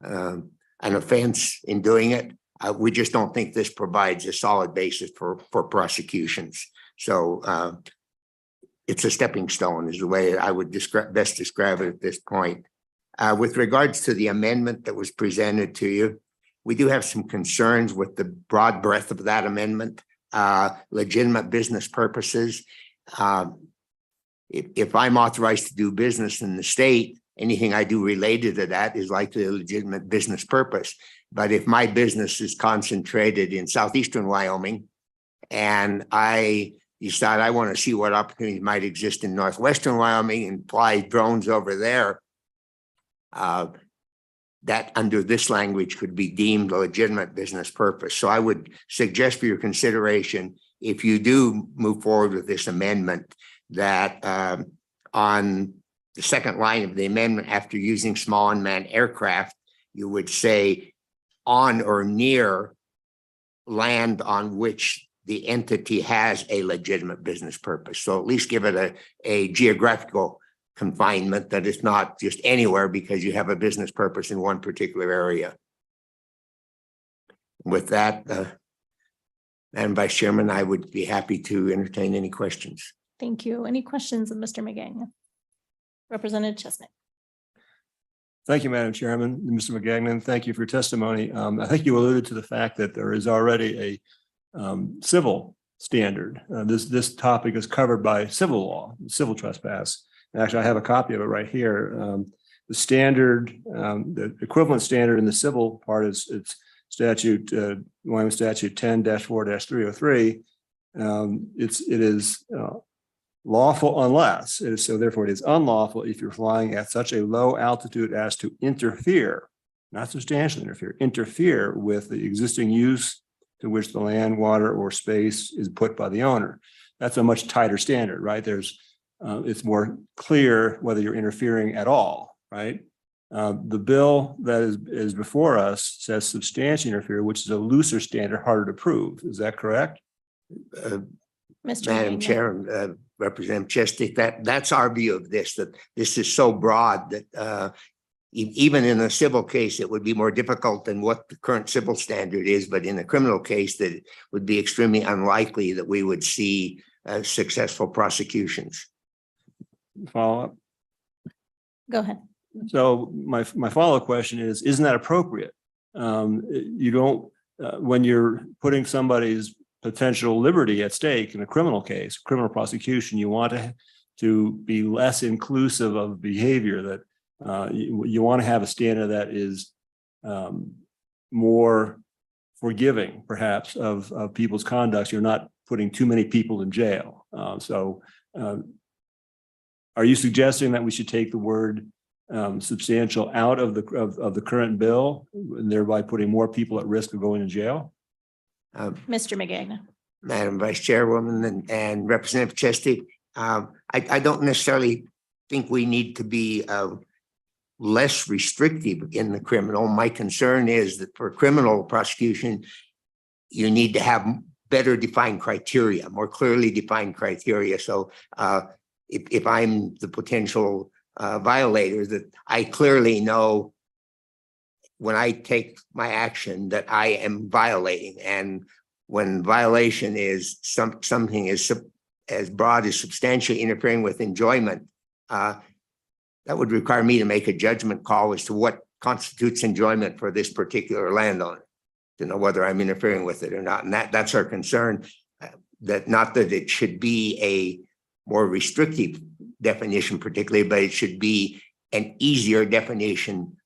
an offense in doing it. We just don't think this provides a solid basis for prosecutions. So it's a stepping stone is the way I would best describe it at this point. With regards to the amendment that was presented to you, we do have some concerns with the broad breadth of that amendment, legitimate business purposes. If I'm authorized to do business in the state, anything I do related to that is likely a legitimate business purpose. But if my business is concentrated in southeastern Wyoming and I decide I want to see what opportunities might exist in northwestern Wyoming and fly drones over there, that under this language could be deemed a legitimate business purpose. So I would suggest for your consideration, if you do move forward with this amendment, that on the second line of the amendment, after using small unmanned aircraft, you would say on or near land on which the entity has a legitimate business purpose. So at least give it a geographical confinement that it's not just anywhere because you have a business purpose in one particular area. With that, Madam Vice Chairman, I would be happy to entertain any questions. Thank you. Any questions of Mr. McGagnon? Representative Chestnut. Thank you, Madam Chairman. Mr. McGagnon, thank you for your testimony. I think you alluded to the fact that there is already a civil standard. This topic is covered by civil law, civil trespass. Actually, I have a copy of it right here. The standard, the equivalent standard in the civil part is it's statute, Wyoming statute 10-4-303. It is lawful unless, so therefore it is unlawful if you're flying at such a low altitude as to interfere, not substantially interfere with the existing use to which the land, water, or space is put by the owner. That's a much tighter standard, right? It's more clear whether you're interfering at all, right? The bill that is before us says substantially interfere, which is a looser standard, harder to prove. Is that correct? Madam Chair, Representative Chesty, that's our view of this, that this is so broad that even in a civil case, it would be more difficult than what the current civil standard is, but in a criminal case, that it would be extremely unlikely that we would see successful prosecutions. Follow up. Go ahead. So my follow-up question is, isn't that appropriate? You don't, when you're putting somebody's potential liberty at stake in a criminal case, criminal prosecution, you want to be less inclusive of behavior, that you want to have a standard that is more forgiving, perhaps, of people's conduct. You're not putting too many people in jail. Are you suggesting that we should take the word substantial out of the current bill, and thereby putting more people at risk of going to jail? Mr. McGagnon. Madam Vice Chairwoman and Representative Chesty, I don't necessarily think we need to be less restrictive in the criminal. My concern is that for criminal prosecution, you need to have better defined criteria, more clearly defined criteria. So if I'm the potential violator, that I clearly know when I take my action that I am violating, and when violation is something as broad as substantially interfering with enjoyment, that would require me to make a judgment call as to what constitutes enjoyment for this particular landowner, to know whether I'm interfering with it or not. And that's our concern, that not that it should be a more restrictive definition particularly, but it should be an easier definition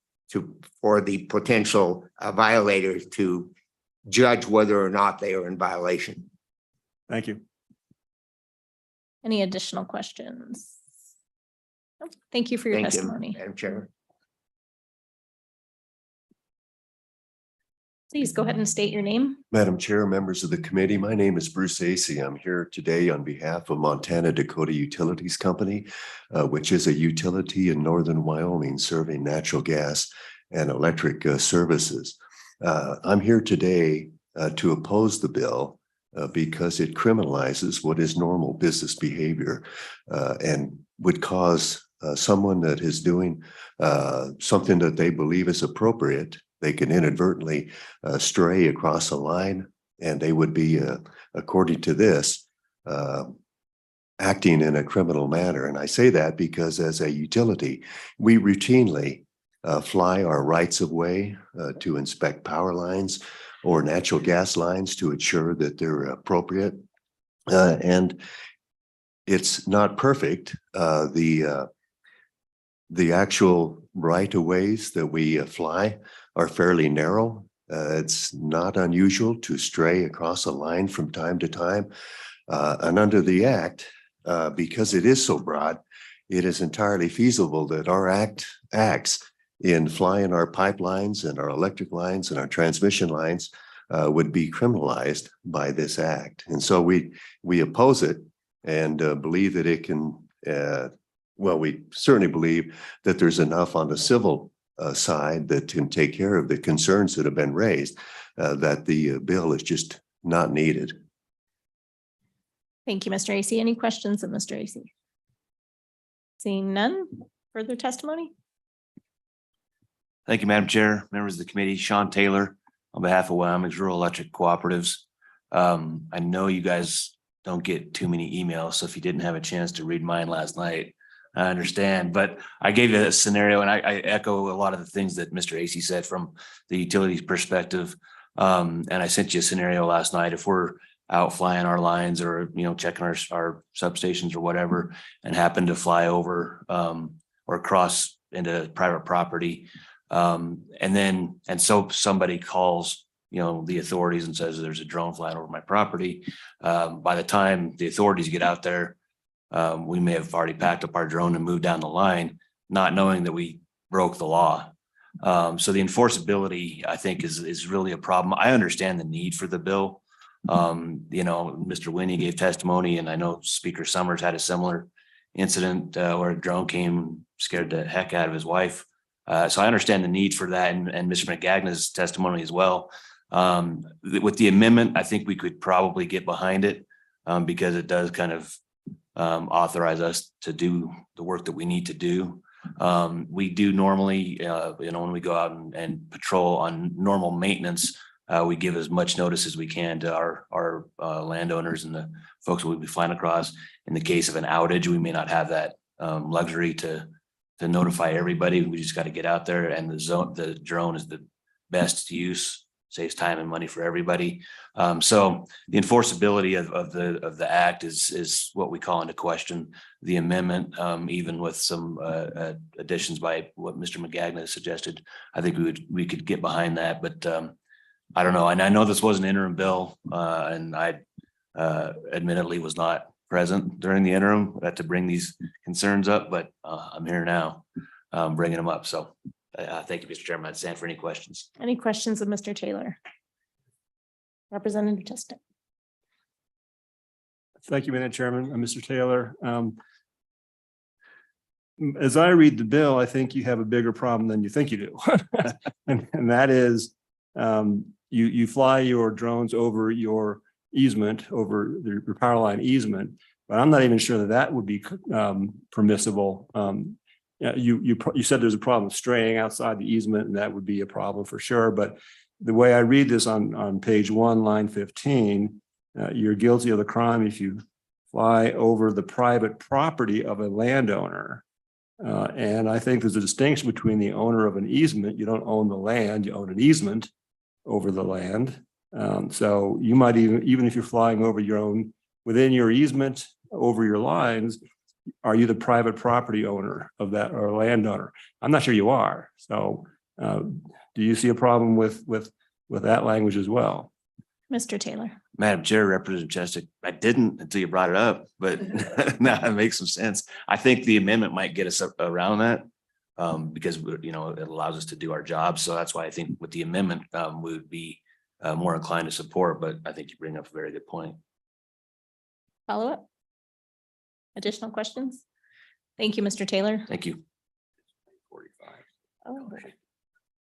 for the potential violators to judge whether or not they are in violation. Thank you. Any additional questions? Thank you for your Thank you, testimony. Madam Chair. Please go ahead and state your name. Madam Chair, members of the committee, my name is Bruce Acey. I'm here today on behalf of Montana Dakota Utilities Company, which is a utility in northern Wyoming serving natural gas and electric services. I'm here today to oppose the bill because it criminalizes what is normal business behavior and would cause someone that is doing something that they believe is appropriate. They can inadvertently stray across a line, and they would be, according to this, acting in a criminal manner. And I say that because as a utility, we routinely fly our rights of way to inspect power lines or natural gas lines to ensure that they're appropriate. And it's not perfect. The actual right of ways that we fly are fairly narrow. It's not unusual to stray across a line from time to time. And under the act, because it is so broad, it is entirely feasible that our acts in flying our pipelines and our electric lines and our transmission lines would be criminalized by this act. And so we oppose it and believe that it can, well, we certainly believe that there's enough on the civil side that can take care of the concerns that have been raised, that the bill is just not needed. Thank you, Mr. Acey. Any questions of Mr. Acey? Seeing none, further testimony? Thank you, Madam Chair, members of the committee, Sean Taylor on behalf of Wyoming's Rural Electric Cooperatives. I know you guys don't get too many emails, so if you didn't have a chance to read mine last night, I understand, but I gave you a scenario and I echo a lot of the things that Mr. Acey said from the utilities perspective. And I sent you a scenario last night. If we're out flying our lines or, checking our substations or whatever, and happen to fly over or cross into private property. And so somebody calls, the authorities and says there's a drone flying over my property. By the time the authorities get out there, we may have already packed up our drone and moved down the line, not knowing that we broke the law. So the enforceability, I think, is really a problem. I understand the need for the bill. Mr. Winnie gave testimony, and I know Speaker Summers had a similar incident where a drone came, scared the heck out of his wife. So I understand the need for that, and Mr. McGagna's testimony as well. With the amendment, I think we could probably get behind it because it does kind of authorize us to do the work that we need to do. We do normally, when we go out and patrol on normal maintenance, we give as much notice as we can to our landowners and the folks we'll be flying across. In the case of an outage, we may not have that luxury to notify everybody. We just got to get out there, and the drone is the best use, saves time and money for everybody. So the enforceability of the act is what we call into question. The amendment, even with some additions by what Mr. McGagna suggested, I think we could get behind that, but I don't know. And I know this was an interim bill, and I admittedly was not present during the interim to bring these concerns up, but I'm here now bringing them up. So thank you, Mr. Chairman. I'd stand for any questions. Any questions of Mr. Taylor? Representative Justin. Thank you, Madam Chairman. Mr. Taylor. As I read the bill, I think you have a bigger problem than you think you do. and that is you fly your drones over your easement, over your power line easement, but I'm not even sure that would be permissible. You said there's a problem straying outside the easement, and that would be a problem for sure. But the way I read this on page 1, line 15, you're guilty of the crime if you fly over the private property of a landowner. And I think there's a distinction between the owner of an easement. You don't own the land, you own an easement over the land. So you might even if you're flying over your own, within your easement, over your lines, are you the private property owner of that or landowner? I'm not sure you are. So do you see a problem with that language as well? Mr. Taylor. Madam Chair, Representative Chestick, I didn't until you brought it up, but now it makes some sense. I think the amendment might get us around that. Because it allows us to do our job. So that's why I think with the amendment, we would be more inclined to support, but I think you bring up a very good point. Follow up? Additional questions? Thank you, Mr. Taylor. Thank you. Oh.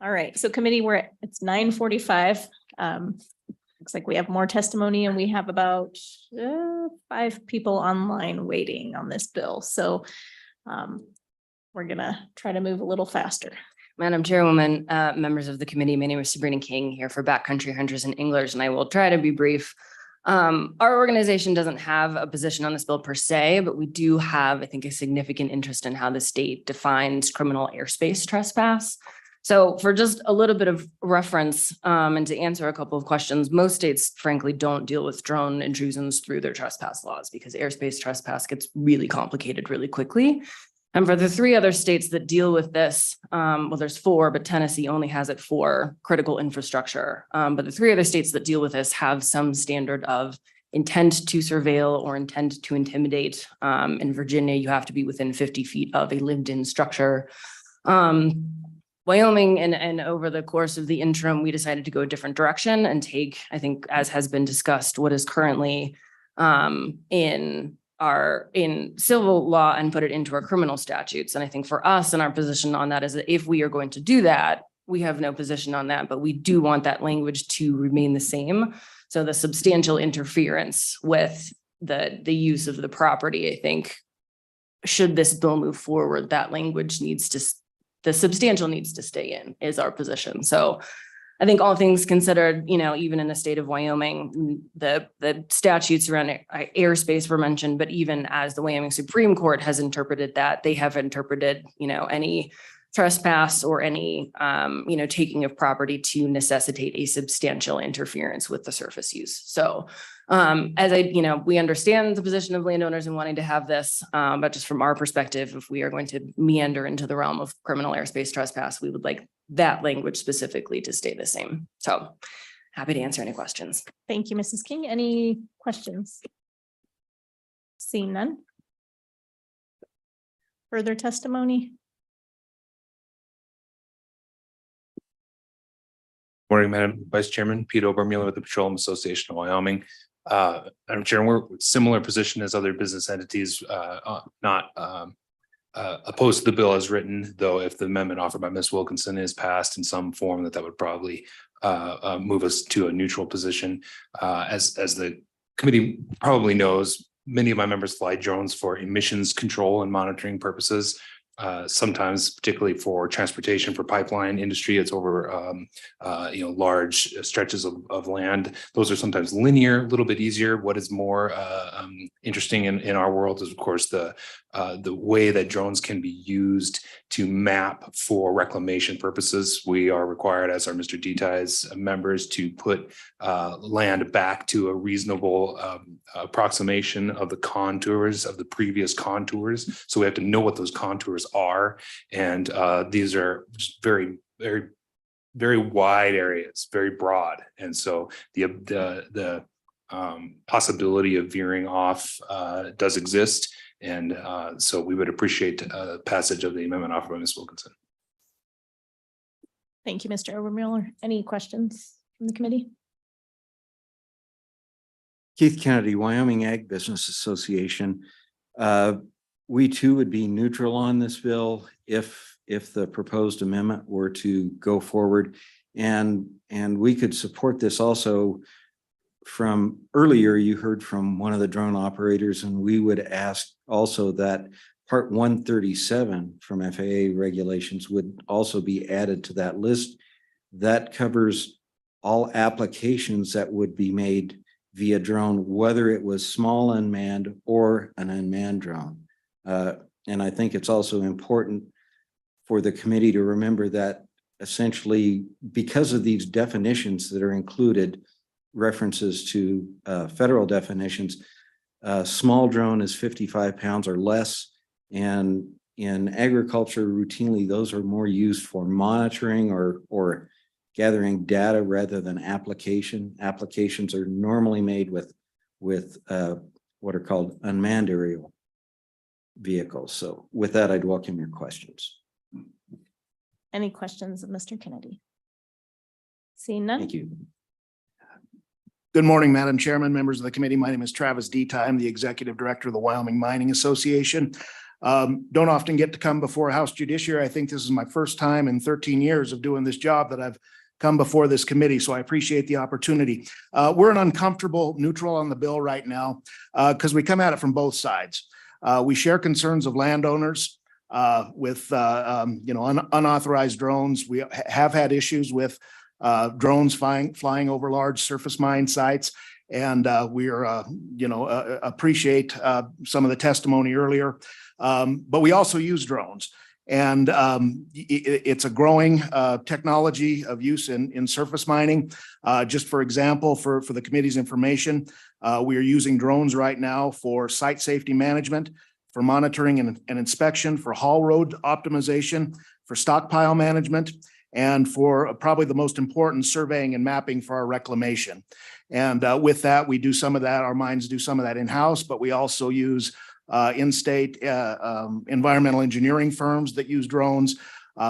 All right, so committee, it's 9:45. Looks like we have more testimony and we have about 5 people online waiting on this bill. So we're gonna try to move a little faster. Madam Chairwoman, members of the committee, my name is Sabrina King here for Backcountry Hunters and Anglers, and I will try to be brief. Our organization doesn't have a position on this bill per se, but we do have, I think, a significant interest in how the state defines criminal airspace trespass. So for just a little bit of reference, and to answer a couple of questions, most states frankly don't deal with drone intrusions through their trespass laws because airspace trespass gets really complicated really quickly. And for the 3 other states that deal with this, well, there's 4, but Tennessee only has it for critical infrastructure. But the 3 other states that deal with this have some standard of intent to surveil or intent to intimidate. In Virginia, you have to be within 50 feet of a lived-in structure. Wyoming, and over the course of the interim, we decided to go a different direction and take, I think, as has been discussed, what is currently in civil law and put it into our criminal statutes. And I think for us and our position on that is that if we are going to do that, we have no position on that, but we do want that language to remain the same. So the substantial interference with the use of the property, I think, should this bill move forward, that language the substantial needs to stay in is our position. So I think all things considered, even in the state of Wyoming, the statutes around airspace were mentioned, but even as the Wyoming Supreme Court has interpreted that, they have interpreted, any trespass or any, taking of property to necessitate a substantial interference with the surface use. So we understand the position of landowners in wanting to have this, but just from our perspective, if we are going to meander into the realm of criminal airspace trespass, we would like that language specifically to stay the same. So happy to answer any questions. Thank you, Mrs. King. Any questions? Seeing none. Further testimony? Morning, Madam Vice Chairman, Pete Obermueller with the Petroleum Association of Wyoming. Madam Chair, we're similar position as other business entities, not opposed to the bill as written, though if the amendment offered by Ms. Wilkinson is passed in some form, that would probably move us to a neutral position. As the committee probably knows, many of my members fly drones for emissions control and monitoring purposes. Sometimes, particularly for transportation, for pipeline industry, it's over large stretches of land. Those are sometimes linear, a little bit easier. What is more interesting in our world is, of course, the way that drones can be used to map for reclamation purposes. We are required, as are Mr. Detai's members, to put land back to a reasonable approximation of the contours of the previous contours. So we have to know what those contours are, and these are just very, very, very wide areas, very broad, and so the possibility of veering off does exist, and so we would appreciate passage of the amendment offered by Ms. Wilkinson. Thank you, Mr. Obermueller. Any questions from the committee? Keith Kennedy, Wyoming Ag Business Association. We too would be neutral on this bill if the proposed amendment were to go forward. And we could support this also. From earlier, you heard from one of the drone operators, and we would ask also that Part 137 from FAA regulations would also be added to that list. That covers all applications that would be made via drone, whether it was small unmanned or an unmanned drone. And I think it's also important for the committee to remember that essentially, because of these definitions that are included, references to federal definitions, small drone is 55 pounds or less. And in agriculture, routinely, those are more used for monitoring or gathering data rather than application. Applications are normally made with what are called unmanned aerial vehicles. So with that, I'd welcome your questions. Any questions of Mr. Kennedy? Seeing none? Thank you. Good morning, Madam Chairman, members of the committee. My name is Travis Deta. I'm the Executive Director of the Wyoming Mining Association. Don't often get to come before House Judiciary. I think this is my first time in 13 years of doing this job that I've come before this committee, so I appreciate the opportunity. We're an uncomfortable neutral on the bill right now because we come at it from both sides. We share concerns of landowners with unauthorized drones. We have had issues with drones flying over large surface mine sites. And we are, appreciate some of the testimony earlier. But we also use drones. And it's a growing technology of use in surface mining. Just for example, for the committee's information, we are using drones right now for site safety management, for monitoring and inspection, for haul road optimization, for stockpile management, and for probably the most important, surveying and mapping for our reclamation. And with that, we do some of that, our mines do some of that in-house, but we also use in-state environmental engineering firms that use drones.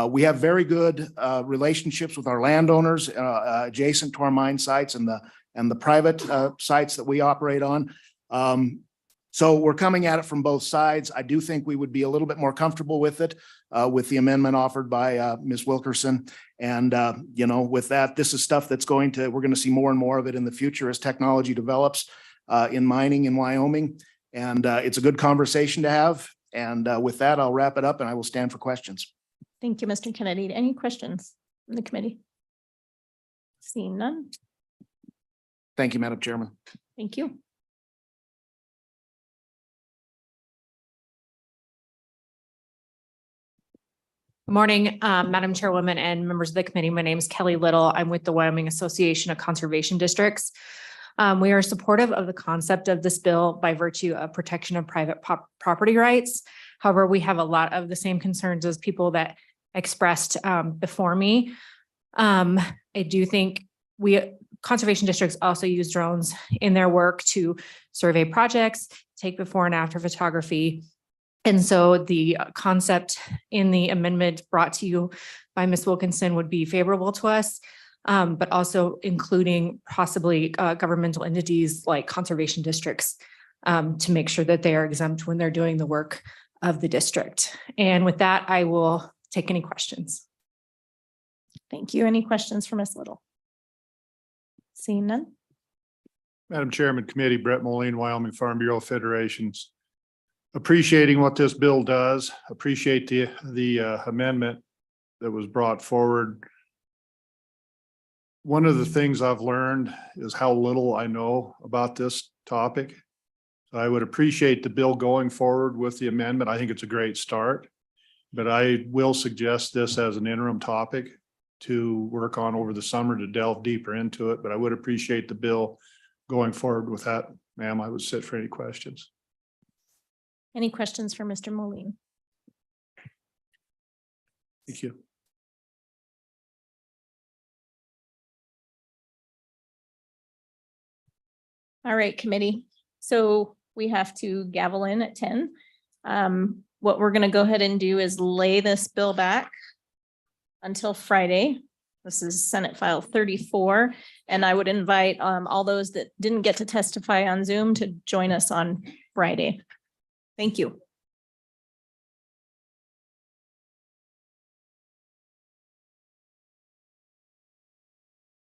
We have very good relationships with our landowners adjacent to our mine sites and the private sites that we operate on. So we're coming at it from both sides. I do think we would be a little bit more comfortable with it, with the amendment offered by Ms. Wilkerson. And, with that, this is stuff that's we're going to see more and more of it in the future as technology develops in mining in Wyoming. And it's a good conversation to have. And with that, I'll wrap it up and I will stand for questions. Thank you, Mr. Kennedy. Any questions from the committee? Seeing none. Thank you, Madam Chairman. Thank you. Good morning, Madam Chairwoman and members of the committee. My name is Kelly Little. I'm with the Wyoming Association of Conservation Districts. We are supportive of the concept of this bill by virtue of protection of private property rights. However, we have a lot of the same concerns as people that expressed before me. I do think conservation districts also use drones in their work to survey projects, take before and after photography. And so the concept in the amendment brought to you by Ms. Wilkinson would be favorable to us, but also including possibly governmental entities like conservation districts to make sure that they are exempt when they're doing the work of the district. And with that, I will take any questions. Thank you. Any questions for Ms. Little? Seeing none. Madam Chairman, Committee, Brett Moline, Wyoming Farm Bureau Federations. Appreciating what this bill does, appreciate the amendment that was brought forward. One of the things I've learned is how little I know about this topic. I would appreciate the bill going forward with the amendment. I think it's a great start, but I will suggest this as an interim topic to work on over the summer to delve deeper into it. But I would appreciate the bill going forward with that. Ma'am, I would sit for any questions. Any questions for Mr. Moline? Thank you. All right, committee. So we have to gavel in at 10. What we're going to go ahead and do is lay this bill back until Friday. This is Senate File 34. And I would invite all those that didn't get to testify on Zoom to join us on Friday. Thank you.